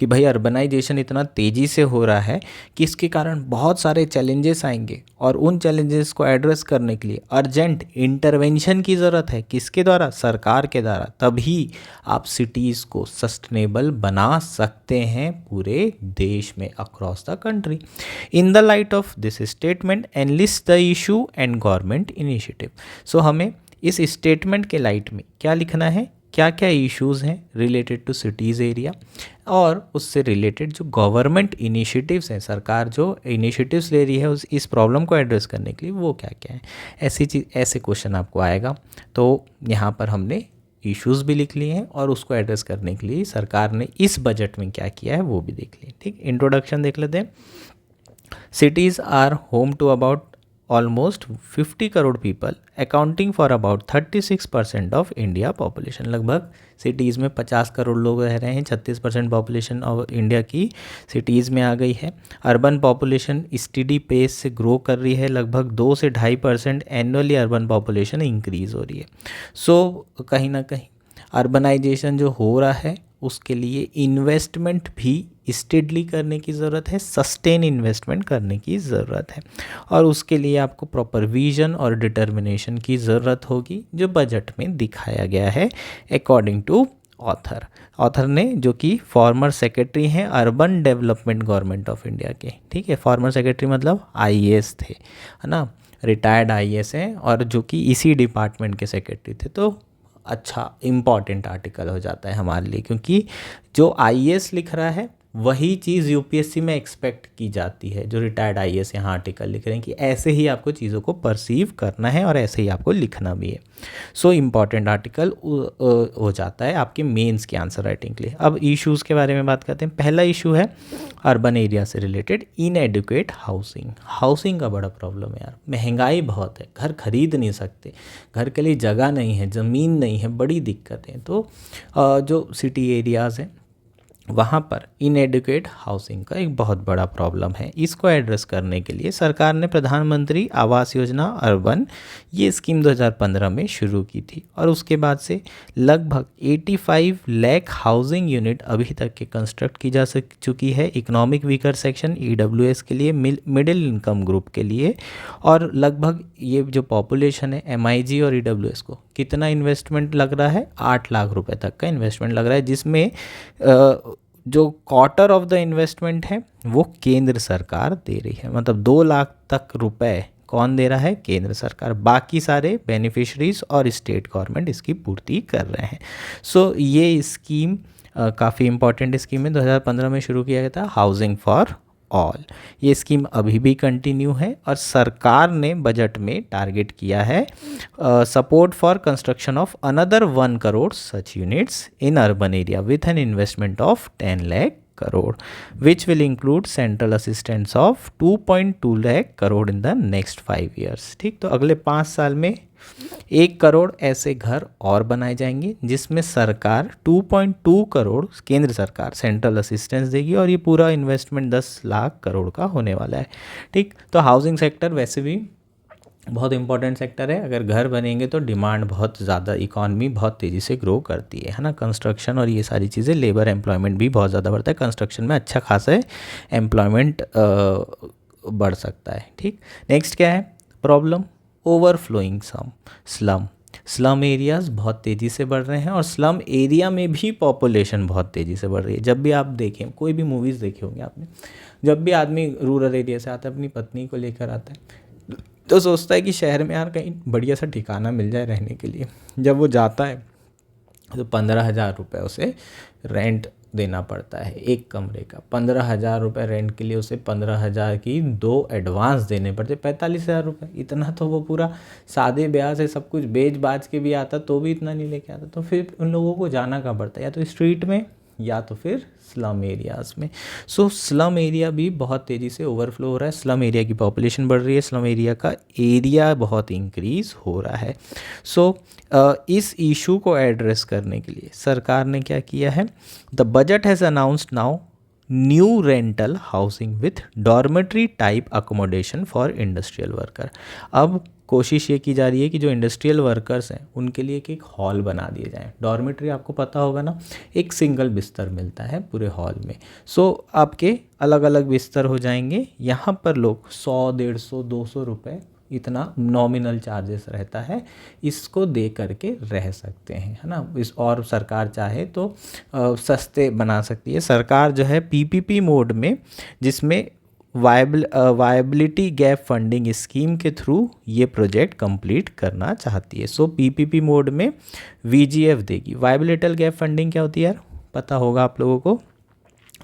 कि भाई अर्बनाइजेशन इतना तेज़ी से हो रहा है कि इसके कारण बहुत सारे चैलेंजेस आएंगे, और उन चैलेंजेस को एड्रेस करने के लिए अर्जेंट इंटरवेंशन की ज़रूरत है। किसके द्वारा, सरकार के द्वारा। तभी आप सिटीज़ को सस्टेनेबल बना सकते हैं पूरे देश में, across the country. In the light of this statement enlist the issue and government initiative. So हमें इस स्टेटमेंट के लाइट में क्या लिखना है, क्या क्या इश्यूज़ हैं रिलेटेड टू सिटीज़ एरिया, और उससे रिलेटेड जो गवर्नमेंट इनिशिएटिव्स हैं, सरकार जो इनिशिएटिव्स ले रही है इस प्रॉब्लम को एड्रेस करने के लिए, वो क्या क्या है। ऐसे क्वेश्चन आपको आएगा। तो यहाँ पर हमने इश्यूज़ भी लिख लिए हैं, और उसको एड्रेस करने के लिए सरकार ने इस बजट में क्या किया है वो भी देख लिए। ठीक, इंट्रोडक्शन देख लेते हैं। Cities are home to about almost 50 crore people accounting for about 36% of India population. लगभग सिटीज़ में 50 करोड़ लोग रह रहे हैं, 36% पॉपुलेशन ऑफ इंडिया की सिटीज़ में आ गई है। अर्बन पॉपुलेशन स्टीडी पेस से ग्रो कर रही है, लगभग 2 से 2.5% एनुअली अर्बन पॉपुलेशन इंक्रीज़ हो रही है। सो कहीं ना कहीं अर्बनाइजेशन जो हो रहा है उसके लिए इन्वेस्टमेंट भी स्टेडली करने की ज़रूरत है, सस्टेन इन्वेस्टमेंट करने की ज़रूरत है, और उसके लिए आपको प्रॉपर विजन और डिटर्मिनेशन की ज़रूरत होगी, जो बजट में दिखाया गया है अकॉर्डिंग टू ऑथर ने, जो कि फॉर्मर सेक्रेटरी हैं urban development government of India के। ठीक है, फॉर्मर सेक्रेटरी मतलब IAS थे, है ना, रिटायर्ड IAS हैं, और जो कि इसी डिपार्टमेंट के सेक्रेटरी थे। तो अच्छा इम्पॉर्टेंट आर्टिकल हो जाता है हमारे लिए, क्योंकि जो आईएएस लिख रहा है वही चीज़ यूपीएससी में एक्सपेक्ट की जाती है। जो रिटायर्ड आईएएस यहाँ आर्टिकल लिख रहे हैं कि ऐसे ही आपको चीज़ों को परसीव करना है और ऐसे ही आपको लिखना भी है। सो इम्पॉर्टेंट आर्टिकल हो जाता है आपके मेंस के आंसर राइटिंग के लिए। अब इश्यूज़ के बारे में बात करते हैं। पहला इशू है अर्बन एरिया से रिलेटेड इनएडुकेट हाउसिंग। हाउसिंग का बड़ा प्रॉब्लम है यार, महंगाई बहुत है, घर खरीद नहीं सकते, घर के लिए जगह नहीं है, ज़मीन नहीं है, बड़ी दिक्कतें। तो जो सिटी एरियाज़ हैं वहाँ पर इनएडुकेट हाउसिंग का एक बहुत बड़ा प्रॉब्लम है। इसको एड्रेस करने के लिए सरकार ने प्रधानमंत्री आवास योजना अर्बन ये स्कीम 2015 में शुरू की थी और उसके बाद से लगभग 85 लाख हाउसिंग यूनिट अभी तक के कंस्ट्रक्ट की जा चुकी है इकोनॉमिक वीकर सेक्शन ईडब्ल्यूएस के लिए, मिडिल इनकम ग्रुप के लिए। और लगभग ये जो पॉपुलेशन है एमआईजी और ईडब्ल्यूएस को कितना इन्वेस्टमेंट लग रहा है, 8 लाख रुपए तक का इन्वेस्टमेंट लग रहा है, जिसमें जो क्वार्टर ऑफ द इन्वेस्टमेंट है वो केंद्र सरकार दे रही है। मतलब 2 लाख तक रुपए कौन दे रहा है, केंद्र सरकार। बाकी सारे बेनिफिशरीज और स्टेट गवर्नमेंट इसकी पूर्ति कर रहे हैं। सो ये स्कीम काफ़ी इंपॉर्टेंट स्कीम है, 2015 में शुरू किया गया था, हाउसिंग फॉर ऑल। ये स्कीम अभी भी कंटिन्यू है और सरकार ने बजट में टारगेट किया है support for construction of another 1 crore such units in urban area with an investment of 10 lakh crore which will include central assistance of 2.2 lakh crore in the next 5 years. ठीक, तो अगले 5 साल में 1 करोड़ ऐसे घर और बनाए जाएंगे जिसमें सरकार 2.2 करोड़ केंद्र सरकार सेंट्रल असिस्टेंस देगी और ये पूरा इन्वेस्टमेंट 10 लाख करोड़ का होने वाला है। ठीक, तो हाउसिंग सेक्टर वैसे भी बहुत इंपॉर्टेंट सेक्टर है। अगर घर बनेंगे तो डिमांड बहुत ज़्यादा, इकॉनमी बहुत तेज़ी से ग्रो करती है ना। कंस्ट्रक्शन और ये सारी चीज़ें, लेबर एम्प्लॉयमेंट भी बहुत ज़्यादा बढ़ता है। कंस्ट्रक्शन में अच्छा खासा एम्प्लॉयमेंट बढ़ सकता है। ठीक, नेक्स्ट क्या है प्रॉब्लम, ओवरफ्लोइंग स्लम एरियाज़ बहुत तेज़ी से बढ़ रहे हैं और स्लम एरिया में भी पॉपुलेशन बहुत तेज़ी से बढ़ रही है। जब भी आप देखें, कोई भी मूवीज़ देखे होंगे आपने, जब भी आदमी रूरल एरिया से आता है अपनी पत्नी को लेकर आता है तो सोचता है कि शहर में यार कहीं बढ़िया सा ठिकाना मिल जाए रहने के लिए। जब वो जाता है तो 15,000 रुपये उसे रेंट देना पड़ता है एक कमरे का। 15,000 रुपये रेंट के लिए उसे 15,000 की 2 एडवांस देने पड़ते, 45,000 रुपये। इतना तो वो पूरा सादे ब्याह से सब कुछ बेच बाज के भी आता तो भी इतना नहीं लेके आता। तो फिर उन लोगों को जाना कहाँ पड़ता है, या तो स्ट्रीट में या तो फिर स्लम एरियाज़ में। सो स्लम एरिया भी बहुत तेज़ी से ओवरफ्लो हो रहा है। स्लम एरिया की पॉपुलेशन बढ़ रही है, स्लम एरिया का एरिया बहुत इंक्रीज़ हो रहा है। सो इस इशू को एड्रेस करने के लिए सरकार ने क्या किया है, the budget has announced now new rental housing with dormitory type accommodation for industrial worker. अब कोशिश ये की जा रही है कि जो इंडस्ट्रियल वर्कर्स हैं उनके लिए एक हॉल बना दिए जाएँ। डॉर्मेट्री आपको पता होगा ना, एक सिंगल बिस्तर मिलता है पूरे हॉल में। सो आपके अलग अलग बिस्तर हो जाएंगे। यहाँ पर लोग 100, 150, 200 रुपये इतना नॉमिनल चार्जेस रहता है, इसको दे करके रह सकते हैं, है ना। इस और सरकार चाहे तो सस्ते बना सकती है। सरकार जो है पीपीपी मोड में, जिसमें वायबिलिटी गैप फंडिंग स्कीम के थ्रू ये प्रोजेक्ट कंप्लीट करना चाहती है। सो पीपीपी मोड में वीजीएफ देगी। वायबिलिटी गैप फंडिंग क्या होती है यार, पता होगा आप लोगों को।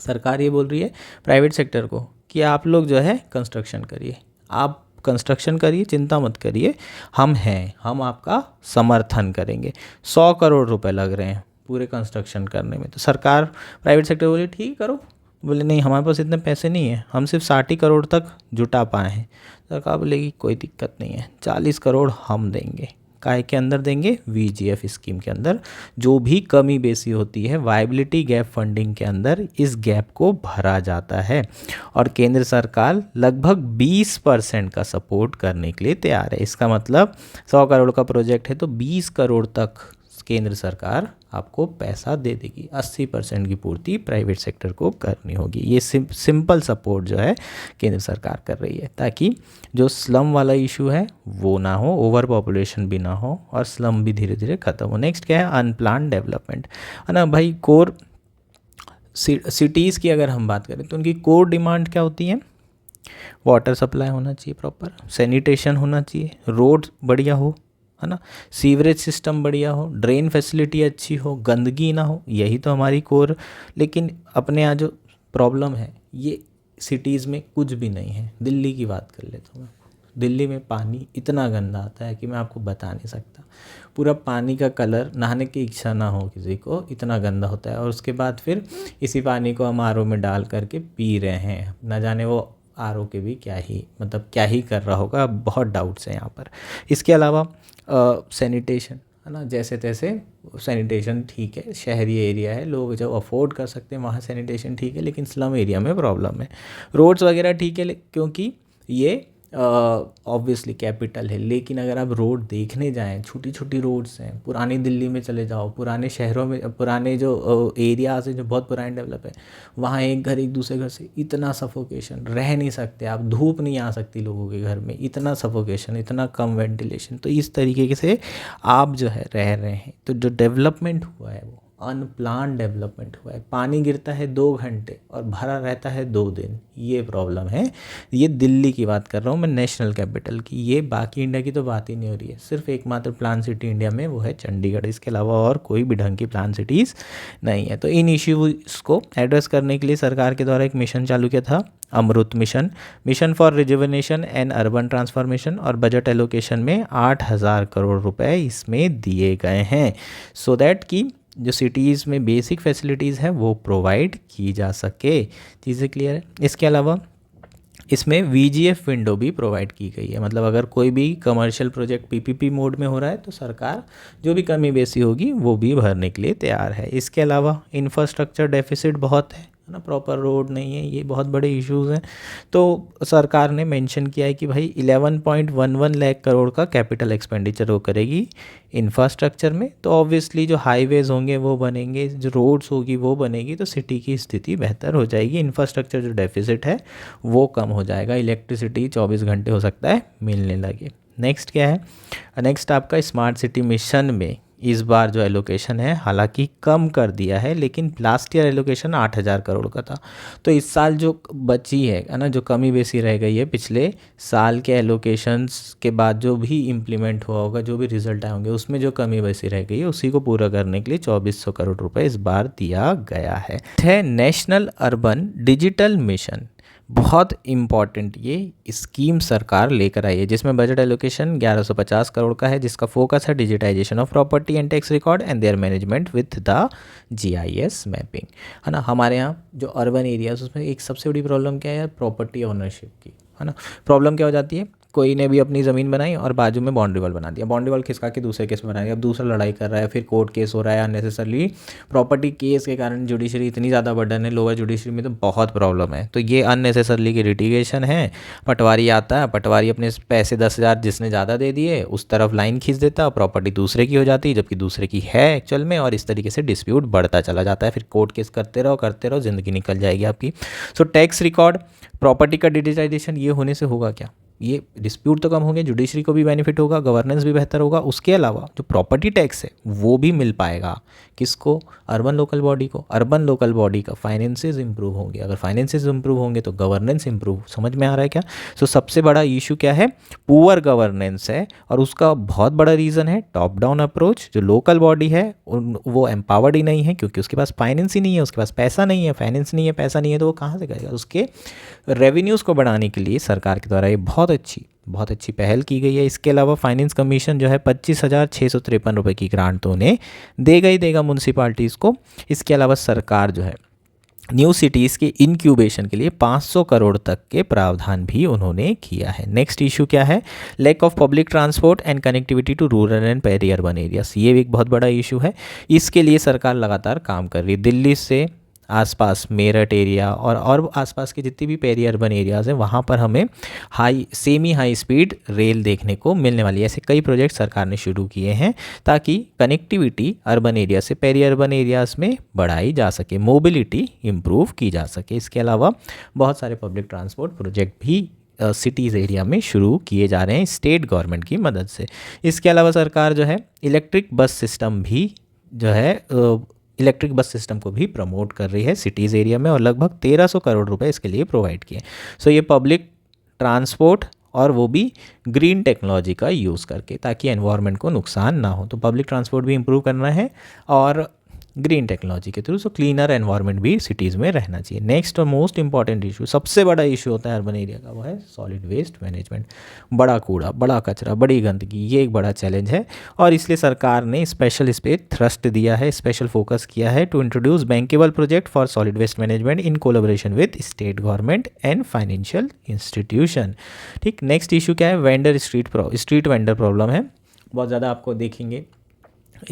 सरकार ये बोल रही है प्राइवेट सेक्टर को कि आप लोग जो है कंस्ट्रक्शन करिए, आप कंस्ट्रक्शन करिए, चिंता मत करिए, हम हैं, हम आपका समर्थन करेंगे। 100 करोड़ रुपए लग रहे हैं पूरे कंस्ट्रक्शन करने में। तो सरकार, प्राइवेट सेक्टर बोले ठीक करो, बोले नहीं हमारे पास इतने पैसे नहीं है, हम सिर्फ 60 करोड़ तक जुटा पाए हैं। सरकार बोलेगी कोई दिक्कत नहीं है, 40 करोड़ हम देंगे। काय के अंदर देंगे, वीजीएफ स्कीम के अंदर। जो भी कमी बेसी होती है वायबिलिटी गैप फंडिंग के अंदर, इस गैप को भरा जाता है और केंद्र सरकार लगभग 20% का सपोर्ट करने के लिए तैयार है। इसका मतलब 100 करोड़ का प्रोजेक्ट है तो 20 करोड़ तक केंद्र सरकार आपको पैसा दे देगी। 80% की पूर्ति प्राइवेट सेक्टर को करनी होगी। ये सिंपल सपोर्ट जो है केंद्र सरकार कर रही है, ताकि जो स्लम वाला इशू है वो ना हो, ओवर पॉपुलेशन भी ना हो और स्लम भी धीरे धीरे खत्म हो। नेक्स्ट क्या है, अनप्लान डेवलपमेंट, है ना भाई। कोर सिटीज़ की अगर हम बात करें तो उनकी कोर डिमांड क्या होती है, वाटर सप्लाई होना चाहिए प्रॉपर, सैनिटेशन होना चाहिए, रोड बढ़िया हो, है ना, सीवरेज सिस्टम बढ़िया हो, ड्रेन फैसिलिटी अच्छी हो, गंदगी ना हो, यही तो हमारी कोर। लेकिन अपने यहाँ जो प्रॉब्लम है ये सिटीज़ में कुछ भी नहीं है। दिल्ली की बात कर लेता हूँ मैं, दिल्ली में पानी इतना गंदा आता है कि मैं आपको बता नहीं सकता। पूरा पानी का कलर, नहाने की इच्छा ना हो किसी को, इतना गंदा होता है। और उसके बाद फिर इसी पानी को हम आरओ में डाल करके पी रहे हैं, ना जाने वो आरओ के भी क्या ही मतलब क्या ही कर रहा होगा, बहुत डाउट्स हैं यहाँ पर। इसके अलावा सैनिटेशन, है ना, जैसे तैसे सैनिटेशन ठीक है, शहरी एरिया है, लोग जो अफोर्ड कर सकते हैं वहाँ सैनिटेशन ठीक है, लेकिन स्लम एरिया में प्रॉब्लम है। रोड्स वगैरह ठीक है क्योंकि ये ऑब्वियसली कैपिटल है, लेकिन अगर आप रोड देखने जाएं, छोटी छोटी रोड्स हैं, पुरानी दिल्ली में चले जाओ, पुराने शहरों में, पुराने जो एरियाज हैं जो बहुत पुराने डेवलप है, वहाँ एक घर एक दूसरे घर से इतना सफोकेशन, रह नहीं सकते आप, धूप नहीं आ सकती लोगों के घर में, इतना सफोकेशन, इतना कम वेंटिलेशन। तो इस तरीके से आप जो है रह रहे हैं। तो जो डेवलपमेंट हुआ है वो अनप्लान डेवलपमेंट हुआ है। पानी गिरता है 2 घंटे और भरा रहता है 2 दिन, ये प्रॉब्लम है। ये दिल्ली की बात कर रहा हूँ मैं, नेशनल कैपिटल की। ये बाकी इंडिया की तो बात ही नहीं हो रही है। सिर्फ एकमात्र प्लान सिटी इंडिया में वो है चंडीगढ़, इसके अलावा और कोई भी ढंग की प्लान सिटीज़ नहीं है। तो इन इश्यूज़ को एड्रेस करने के लिए सरकार के द्वारा एक मिशन चालू किया था, Amrut mission, mission for rejuvenation and urban transformation, और बजट एलोकेशन में 8,000 करोड़ रुपए इसमें दिए गए हैं, सो दैट कि जो सिटीज़ में बेसिक फैसिलिटीज़ हैं वो प्रोवाइड की जा सके। चीज़ें क्लियर है। इसके अलावा इसमें वीजीएफ विंडो भी प्रोवाइड की गई है, मतलब अगर कोई भी कमर्शियल प्रोजेक्ट पीपीपी मोड में हो रहा है तो सरकार जो भी कमी बेसी होगी वो भी भरने के लिए तैयार है। इसके अलावा इंफ्रास्ट्रक्चर डेफिसिट बहुत है ना, प्रॉपर रोड नहीं है, ये बहुत बड़े इश्यूज़ हैं। तो सरकार ने मेंशन किया है कि भाई 11.11 लाख करोड़ का कैपिटल एक्सपेंडिचर वो करेगी इंफ्रास्ट्रक्चर में। तो ऑब्वियसली जो हाईवेज़ होंगे वो बनेंगे, जो रोड्स होगी वो बनेगी, तो सिटी की स्थिति बेहतर हो जाएगी, इंफ्रास्ट्रक्चर जो डेफिसिट है वो कम हो जाएगा, इलेक्ट्रिसिटी 24 घंटे हो सकता है मिलने लगे। नेक्स्ट क्या है, नेक्स्ट आपका स्मार्ट सिटी मिशन में इस बार जो एलोकेशन है हालांकि कम कर दिया है, लेकिन लास्ट ईयर एलोकेशन 8,000 करोड़ का था। तो इस साल जो बची है ना, जो कमी बेसी रह गई है पिछले साल के एलोकेशंस के बाद जो भी इम्प्लीमेंट हुआ होगा, जो भी रिजल्ट आए होंगे, उसमें जो कमी बेसी रह गई है उसी को पूरा करने के लिए 2400 करोड़ रुपए इस बार दिया गया है। नेशनल अर्बन डिजिटल मिशन, बहुत इम्पॉर्टेंट ये स्कीम सरकार लेकर आई है, जिसमें बजट एलोकेशन 1150 करोड़ का है, जिसका फोकस है digitisation of property and tax record and their management with the GIS mapping, है ना। हमारे यहाँ जो अर्बन एरियाज, उसमें एक सबसे बड़ी प्रॉब्लम क्या है, प्रॉपर्टी ओनरशिप की, है ना। प्रॉब्लम क्या हो जाती है, कोई ने भी अपनी ज़मीन बनाई और बाजू में बाउंड्री वॉल बना दिया, बाउंड्री वॉल खिसका के दूसरे केस में बना दिया, अब दूसरा लड़ाई कर रहा है, फिर कोर्ट केस हो रहा है अननेसेसरली। प्रॉपर्टी केस के कारण जुडिशरी इतनी ज़्यादा बर्डन है, लोअर जुडिशरी में तो बहुत प्रॉब्लम है। तो ये अननेसेसरली की लिटिगेशन है। पटवारी आता है, पटवारी अपने पैसे 10,000 जिसने ज़्यादा दे दिए उस तरफ लाइन खींच देता है, प्रॉपर्टी दूसरे की हो जाती है जबकि दूसरे की है एक्चुअल में, और इस तरीके से डिस्प्यूट बढ़ता चला जाता है। फिर कोर्ट केस करते रहो, ज़िंदगी निकल जाएगी आपकी। सो टैक्स रिकॉर्ड, प्रॉपर्टी का डिजिटाइजेशन, ये होने से होगा क्या, ये डिस्प्यूट तो कम होंगे, जुडिशरी को भी बेनिफिट होगा, गवर्नेंस भी बेहतर होगा। उसके अलावा जो प्रॉपर्टी टैक्स है वो भी मिल पाएगा किसको, अर्बन लोकल बॉडी को। अर्बन लोकल बॉडी का फाइनेंसेस इंप्रूव होंगे, अगर फाइनेंसेस इंप्रूव होंगे तो गवर्नेंस इंप्रूव, समझ में आ रहा है क्या। सो सबसे बड़ा इशू क्या है, पुअर गवर्नेंस है, और उसका बहुत बड़ा रीज़न है टॉप डाउन अप्रोच। जो लोकल बॉडी है वो एम्पावर्ड ही नहीं है, क्योंकि उसके पास फाइनेंस ही नहीं है, उसके पास पैसा नहीं है, फाइनेंस नहीं है, पैसा नहीं है, तो वो कहाँ से करेगा। उसके रेवेन्यूज़ को बढ़ाने के लिए सरकार के द्वारा ये बहुत अच्छी पहल की गई है। इसके अलावा फाइनेंस कमीशन जो है 25,653 रुपये की ग्रांट तो उन्हें देगा ही देगा म्यूनसिपाल्टीज़ को। इसके अलावा सरकार जो है न्यू सिटीज़ के इनक्यूबेशन के लिए 500 करोड़ तक के प्रावधान भी उन्होंने किया है। नेक्स्ट इशू क्या है, lack of public transport and connectivity to rural and peri urban areas, ये भी एक बहुत बड़ा इशू है। इसके लिए सरकार लगातार काम कर रही है। दिल्ली से आसपास मेरठ एरिया और आसपास के जितनी भी पेरी अर्बन एरियाज़ हैं वहाँ पर हमें सेमी हाई स्पीड रेल देखने को मिलने वाली है। ऐसे कई प्रोजेक्ट सरकार ने शुरू किए हैं ताकि कनेक्टिविटी अर्बन एरिया से पेरी अर्बन एरियाज़ में बढ़ाई जा सके, मोबिलिटी इम्प्रूव की जा सके। इसके अलावा बहुत सारे पब्लिक ट्रांसपोर्ट प्रोजेक्ट भी सिटीज़ एरिया में शुरू किए जा रहे हैं स्टेट गवर्नमेंट की मदद से। इसके अलावा सरकार जो है इलेक्ट्रिक बस सिस्टम भी जो है इलेक्ट्रिक बस सिस्टम को भी प्रमोट कर रही है सिटीज़ एरिया में, और लगभग 1,300 करोड़ रुपए इसके लिए प्रोवाइड किए। सो ये पब्लिक ट्रांसपोर्ट और वो भी ग्रीन टेक्नोलॉजी का यूज़ करके, ताकि एनवायरनमेंट को नुकसान ना हो। तो पब्लिक ट्रांसपोर्ट भी इम्प्रूव करना है और ग्रीन टेक्नोलॉजी के थ्रू, सो क्लीनर एनवायरनमेंट भी सिटीज़ में रहना चाहिए। नेक्स्ट और मोस्ट इंपॉर्टेंट इशू, सबसे बड़ा इशू होता है अर्बन एरिया का, वो है सॉलिड वेस्ट मैनेजमेंट। बड़ा कूड़ा, बड़ा कचरा, बड़ी गंदगी, ये एक बड़ा चैलेंज है और इसलिए सरकार ने स्पेशल इस पे थ्रस्ट दिया है, स्पेशल फोकस किया है to introduce bankable project for solid waste management in collaboration with state government and financial institution. ठीक, नेक्स्ट इशू क्या है, वेंडर स्ट्रीट वेंडर प्रॉब्लम है। बहुत ज़्यादा आपको देखेंगे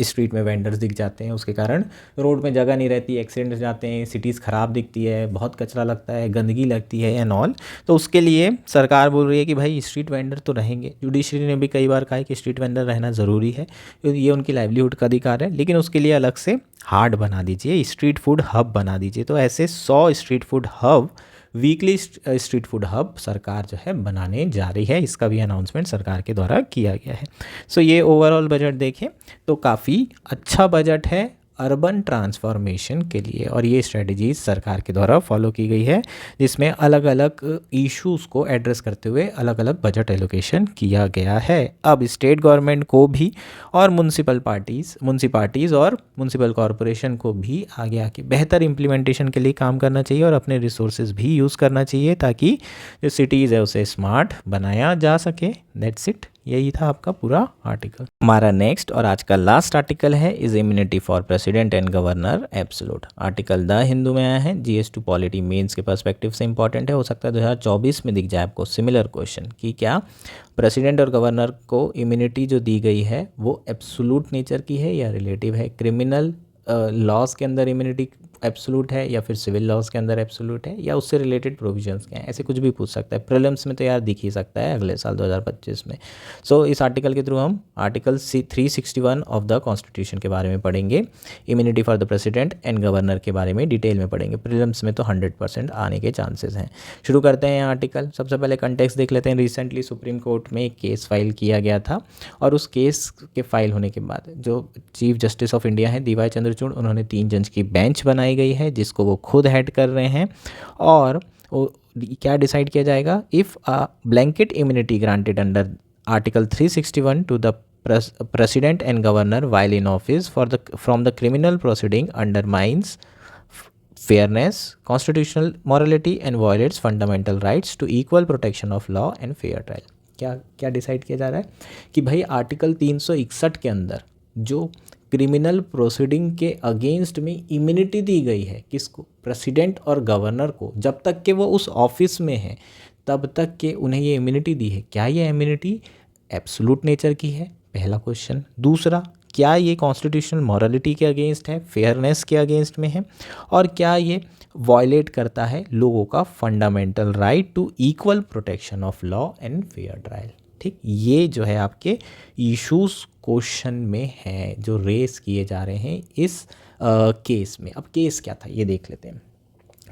स्ट्रीट में वेंडर्स दिख जाते हैं, उसके कारण रोड में जगह नहीं रहती, एक्सीडेंट जाते हैं, सिटीज़ ख़राब दिखती है, बहुत कचरा लगता है, गंदगी लगती है एंड ऑल। तो उसके लिए सरकार बोल रही है कि भाई स्ट्रीट वेंडर तो रहेंगे। जुडिशरी ने भी कई बार कहा है कि स्ट्रीट वेंडर रहना ज़रूरी है, ये उनकी लाइवलीहुड का अधिकार है, लेकिन उसके लिए अलग से हार्ड बना दीजिए, स्ट्रीट फूड हब बना दीजिए। तो ऐसे 100 street food hub, weekly street food hub सरकार जो है बनाने जा रही है। इसका भी अनाउंसमेंट सरकार के द्वारा किया गया है। सो ये ओवरऑल बजट देखें तो काफ़ी अच्छा बजट है अर्बन ट्रांसफॉर्मेशन के लिए, और ये स्ट्रेटजीज सरकार के द्वारा फॉलो की गई है, जिसमें अलग अलग इश्यूज़ को एड्रेस करते हुए अलग अलग बजट एलोकेशन किया गया है। अब स्टेट गवर्नमेंट को भी और म्यूनसिपालिटीज़ और म्यूनसिपल कॉरपोरेशन को भी आगे आके बेहतर इम्प्लीमेंटेशन के लिए काम करना चाहिए और अपने रिसोर्सेज भी यूज़ करना चाहिए, ताकि जो सिटीज़ है उसे स्मार्ट बनाया जा सके। दैट्स इट, यही था आपका पूरा आर्टिकल। हमारा नेक्स्ट और आज का लास्ट आर्टिकल है is immunity for president and governor absolute. Article the Hindu में आया है, GS2 पॉलिटी मेंस के पर्सपेक्टिव से इंपॉर्टेंट है। हो सकता है 2024 में दिख जाए आपको सिमिलर क्वेश्चन कि क्या प्रेसिडेंट और गवर्नर को इम्यूनिटी जो दी गई है वो एब्सोल्यूट नेचर की है या रिलेटिव है। क्रिमिनल लॉज के अंदर इम्यूनिटी एब्सोल्यूट है या फिर सिविल लॉज के अंदर एब्सोल्यूट है, या उससे रिलेटेड प्रोविजंस क्या हैं, ऐसे कुछ भी पूछ सकता है। प्रीलिम्स में तो यार दिख ही सकता है अगले साल 2025 में। सो इस आर्टिकल के थ्रू हम आर्टिकल 361 ऑफ द कॉन्स्टिट्यूशन के बारे में पढ़ेंगे, immunity for the president and governor के बारे में डिटेल में पढ़ेंगे। प्रीलिम्स में तो 100% आने के चांसेस हैं। शुरू करते हैं आर्टिकल। सबसे पहले कंटेक्स्ट देख लेते हैं। रिसेंटली सुप्रीम कोर्ट में एक केस फाइल किया गया था और उस केस के फाइल होने के बाद जो चीफ जस्टिस ऑफ इंडिया हैं DY चंद्रचूड़, उन्होंने 3 जज की बेंच बनाई गई है जिसको वो खुद हेड कर रहे हैं। और क्या डिसाइड किया जाएगा, if a blanket immunity granted under article 361 to the president and governor while in office from the criminal proceeding undermines fairness, constitutional morality and violates fundamental rights to equal protection of law and fair trial। क्या decide किया जा रहा है कि भाई article 361 के अंदर जो क्रिमिनल प्रोसीडिंग के अगेंस्ट में इम्यूनिटी दी गई है, किसको, प्रेसिडेंट और गवर्नर को, जब तक कि वो उस ऑफिस में है तब तक के उन्हें ये इम्यूनिटी दी है। क्या ये इम्यूनिटी एब्सोल्यूट नेचर की है, पहला क्वेश्चन। दूसरा, क्या ये कॉन्स्टिट्यूशनल मॉरलिटी के अगेंस्ट है, फेयरनेस के अगेंस्ट में है, और क्या ये वायलेट करता है लोगों का fundamental right to equal protection of law and fair trial. ठीक, ये जो है आपके इश्यूज क्वेश्चन में है जो रेस किए जा रहे हैं इस केस में। अब केस क्या था ये देख लेते हैं।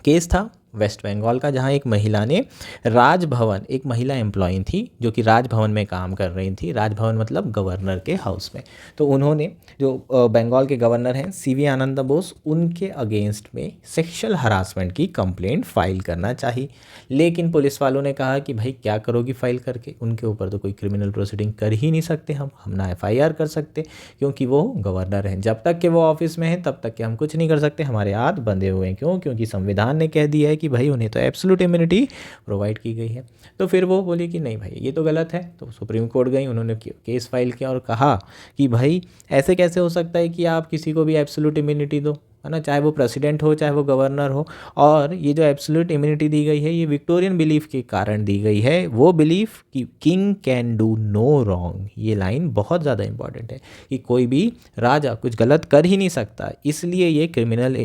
केस था वेस्ट बंगाल का, जहां एक महिला ने राजभवन, एक महिला एम्प्लॉई थी जो कि राजभवन में काम कर रही थी। राजभवन मतलब गवर्नर के हाउस में। तो उन्होंने जो बंगाल के गवर्नर हैं CV आनंद बोस, उनके अगेंस्ट में सेक्सुअल हरासमेंट की कंप्लेंट फाइल करना चाहिए। लेकिन पुलिस वालों ने कहा कि भाई क्या करोगी फाइल करके, उनके ऊपर तो कोई क्रिमिनल प्रोसीडिंग कर ही नहीं सकते हम ना FIR कर सकते, क्योंकि वो गवर्नर हैं। जब तक कि वो ऑफिस में हैं तब तक कि हम कुछ नहीं कर सकते, हमारे हाथ बंधे हुए हैं। क्यों? क्योंकि संविधान ने कह दिया है कि भाई उन्हें तो एब्सोल्यूट इम्यूनिटी प्रोवाइड की गई है। तो फिर वो बोली कि नहीं भाई ये तो गलत है। तो सुप्रीम कोर्ट गई, उन्होंने केस फाइल किया और कहा कि भाई ऐसे कैसे हो सकता है कि आप किसी को भी एब्सोल्यूट इम्यूनिटी दो, है ना, चाहे वो प्रेसिडेंट हो चाहे वो गवर्नर हो। और ये जो एब्सोल्यूट इम्यूनिटी दी गई है ये विक्टोरियन बिलीफ के कारण दी गई है, वो बिलीफ कि king can do no wrong. ये लाइन बहुत ज़्यादा इंपॉर्टेंट है कि कोई भी राजा कुछ गलत कर ही नहीं सकता, इसलिए ये क्रिमिनल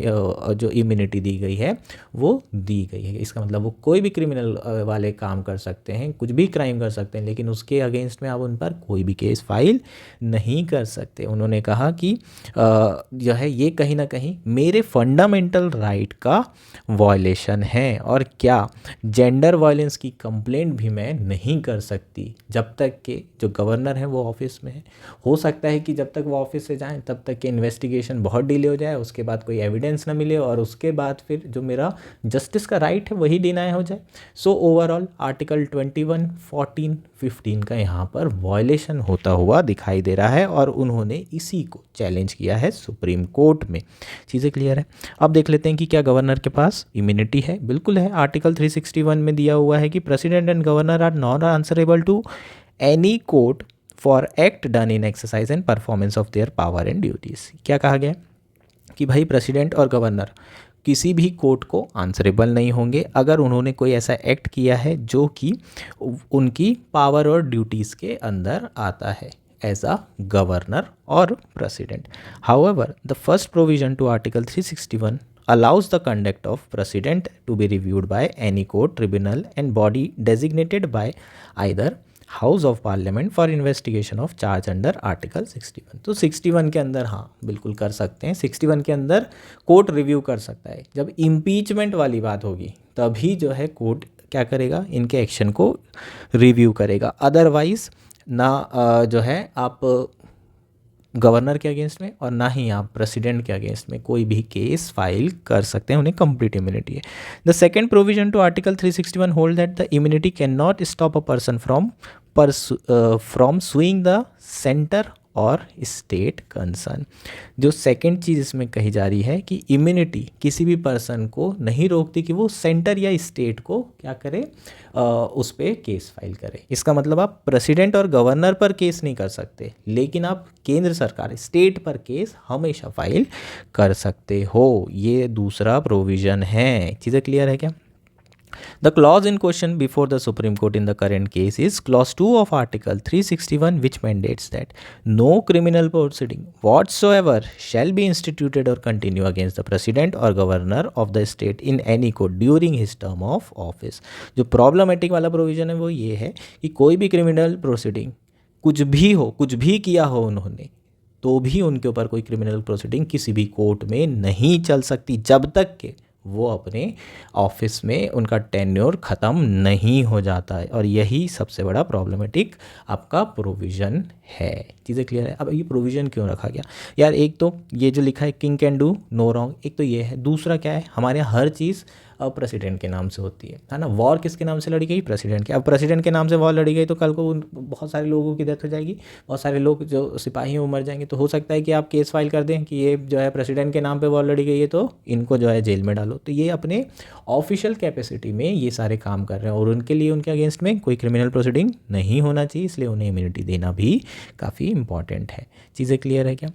जो इम्यूनिटी दी गई है वो दी गई है। इसका मतलब वो कोई भी क्रिमिनल वाले काम कर सकते हैं, कुछ भी क्राइम कर सकते हैं, लेकिन उसके अगेंस्ट में आप उन पर कोई भी केस फाइल नहीं कर सकते। उन्होंने कहा कि जो है ये कहीं ना कहीं मेरे फंडामेंटल राइट का वॉयलेशन है, और क्या जेंडर वायलेंस की कंप्लेंट भी मैं नहीं कर सकती जब तक कि जो गवर्नर है वो ऑफिस में है। हो सकता है कि जब तक वो ऑफिस से जाएं तब तक कि इन्वेस्टिगेशन बहुत डिले हो जाए, उसके बाद कोई एविडेंस ना मिले, और उसके बाद फिर जो मेरा जस्टिस का राइट है वही डिनाई हो जाए। सो ओवरऑल आर्टिकल 21, 14, 15 का यहाँ पर वॉयलेशन होता हुआ दिखाई दे रहा है, और उन्होंने इसी को चैलेंज किया है सुप्रीम कोर्ट में। चीज़ें क्लियर है। अब देख लेते हैं कि क्या गवर्नर के पास इम्यूनिटी है। बिल्कुल है। आर्टिकल 361 में दिया हुआ है कि president and governor are not answerable to any court for act done in exercise and performance of their power and duties. क्या कहा गया कि भाई प्रेसिडेंट और गवर्नर किसी भी कोर्ट को आंसरेबल नहीं होंगे अगर उन्होंने कोई ऐसा एक्ट किया है जो कि उनकी पावर और ड्यूटीज़ के अंदर आता है एज अ गवर्नर और president. However the first provision to article 361 allows the conduct of president to be reviewed by any court, tribunal and body designated by either house of parliament for investigation of charge under article 61। तो 61 के अंदर हाँ बिल्कुल कर सकते हैं। 61 के अंदर कोर्ट रिव्यू कर सकता है। जब इम्पीचमेंट वाली बात होगी तभी जो है कोर्ट क्या करेगा, इनके एक्शन को रिव्यू करेगा। अदरवाइज ना जो है आप गवर्नर के अगेंस्ट में और ना ही आप प्रेसिडेंट के अगेंस्ट में कोई भी केस फाइल कर सकते हैं, उन्हें कंप्लीट इम्यूनिटी है। The second provision to article 361 hold that the immunity can not stop a person from suing the centre और स्टेट कंसर्न। जो सेकंड चीज़ इसमें कही जा रही है कि इम्यूनिटी किसी भी पर्सन को नहीं रोकती कि वो सेंटर या स्टेट को क्या करे, उस पर केस फाइल करे। इसका मतलब आप प्रेसिडेंट और गवर्नर पर केस नहीं कर सकते, लेकिन आप केंद्र सरकार स्टेट पर केस हमेशा फाइल कर सकते हो। ये दूसरा प्रोविज़न है। चीज़ें क्लियर है क्या? The clause in question before the Supreme Court in the current case is Clause 2 of Article 361, which mandates that no criminal proceeding whatsoever shall be instituted or continue against the President or Governor of the state in any court during his term of office। जो problematic वाला provision है वो ये है कि कोई भी criminal proceeding कुछ भी हो, कुछ भी किया हो उन्होंने, तो भी उनके ऊपर कोई क्रिमिनल प्रोसीडिंग किसी भी कोर्ट में नहीं चल सकती जब तक कि वो अपने ऑफिस में उनका टेन्योर ख़त्म नहीं हो जाता है। और यही सबसे बड़ा प्रॉब्लमेटिक आपका प्रोविज़न है। चीज़ें क्लियर है? अब ये प्रोविज़न क्यों रखा गया यार? एक तो ये जो लिखा है king can do no wrong, एक तो ये है। दूसरा क्या है, हमारे यहाँ हर चीज़ प्रेसिडेंट के नाम से होती है ना। वॉर किसके नाम से लड़ी गई? प्रेसिडेंट के। अब प्रेसिडेंट के नाम से वॉर लड़ी गई तो कल को बहुत सारे लोगों की डेथ हो जाएगी, बहुत सारे लोग जो सिपाही हैं वो मर जाएंगे। तो हो सकता है कि आप केस फाइल कर दें कि ये जो है प्रेसिडेंट के नाम पे वॉर लड़ी गई है तो इनको जो है जेल में डालो। तो ये अपने ऑफिशियल कैपेसिटी में ये सारे काम कर रहे हैं और उनके लिए उनके अगेंस्ट में कोई क्रिमिनल प्रोसीडिंग नहीं होना चाहिए, इसलिए उन्हें इम्यूनिटी देना भी काफ़ी इंपॉर्टेंट है। चीज़ें क्लियर है क्या?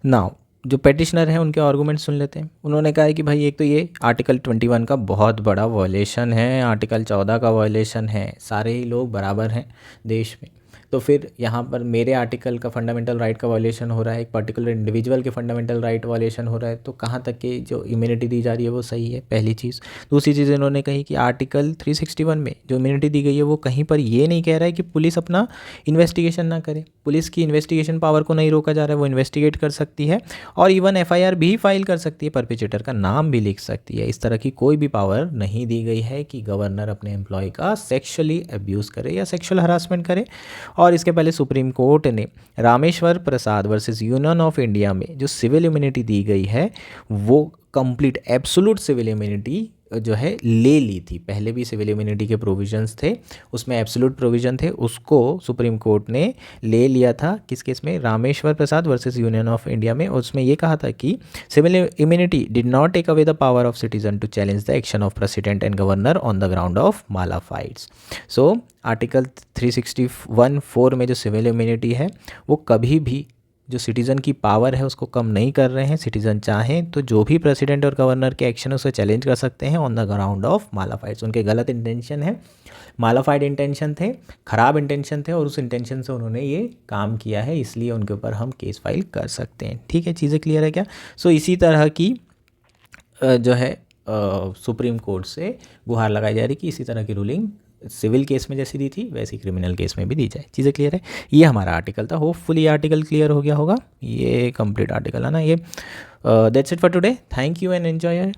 नाउ जो पेटिशनर हैं उनके आर्गूमेंट सुन लेते हैं। उन्होंने कहा है कि भाई एक तो ये आर्टिकल 21 का बहुत बड़ा वॉयलेशन है, आर्टिकल 14 का वॉयलेशन है, सारे ही लोग बराबर हैं देश में। तो फिर यहाँ पर मेरे आर्टिकल का फंडामेंटल राइट का वॉयलेशन हो रहा है, एक पर्टिकुलर इंडिविजुअल के फंडामेंटल राइट वॉयलेशन हो रहा है, तो कहाँ तक के जो इम्यूनिटी दी जा रही है वो सही है, पहली चीज़। दूसरी चीज़ इन्होंने कही कि आर्टिकल 361 में जो इम्यूनिटी दी गई है वो कहीं पर ये नहीं कह रहा है कि पुलिस अपना इन्वेस्टिगेशन ना करे। पुलिस की इन्वेस्टिगेशन पावर को नहीं रोका जा रहा है, वो इन्वेस्टिगेट कर सकती है और इवन FIR भी फाइल कर सकती है, परपिचेटर का नाम भी लिख सकती है। इस तरह की कोई भी पावर नहीं दी गई है कि गवर्नर अपने एम्प्लॉय का सेक्शुअली अब्यूज़ करे या सेक्शुअल हरासमेंट करे। और इसके पहले सुप्रीम कोर्ट ने Rameshwar Prasad versus union of India में जो सिविल इम्यूनिटी दी गई है वो कंप्लीट एब्सोल्यूट सिविल इम्यूनिटी जो है ले ली थी। पहले भी सिविल इम्यूनिटी के प्रोविजंस थे, उसमें एब्सोल्यूट प्रोविजन थे, उसको सुप्रीम कोर्ट ने ले लिया था। किस केस में? Rameshwar Prasad versus union of India में। उसमें ये कहा था कि civil immunity did not take away the power of citizen to challenge the action of president and governor on the ground of mala fides. So article 361(4) में जो civil immunity है वो कभी भी जो सिटीज़न की पावर है उसको कम नहीं कर रहे हैं। सिटीज़न चाहें तो जो भी प्रेसिडेंट और गवर्नर के एक्शन है उसे चैलेंज कर सकते हैं ऑन द ग्राउंड ऑफ मालाफाइड्स। उनके गलत इंटेंशन है, मालाफाइड इंटेंशन थे, ख़राब इंटेंशन थे और उस इंटेंशन से उन्होंने ये काम किया है, इसलिए उनके ऊपर हम केस फाइल कर सकते हैं। ठीक है, चीज़ें क्लियर है क्या? सो इसी तरह की जो है सुप्रीम कोर्ट से गुहार लगाई जा रही कि इसी तरह की रूलिंग सिविल केस में जैसी दी थी वैसी क्रिमिनल केस में भी दी जाए। चीज़ें क्लियर है? ये हमारा आर्टिकल था। होपफुली ये आर्टिकल क्लियर हो गया होगा। ये कंप्लीट आर्टिकल है ना ये। That's it for today. Thank you and enjoy.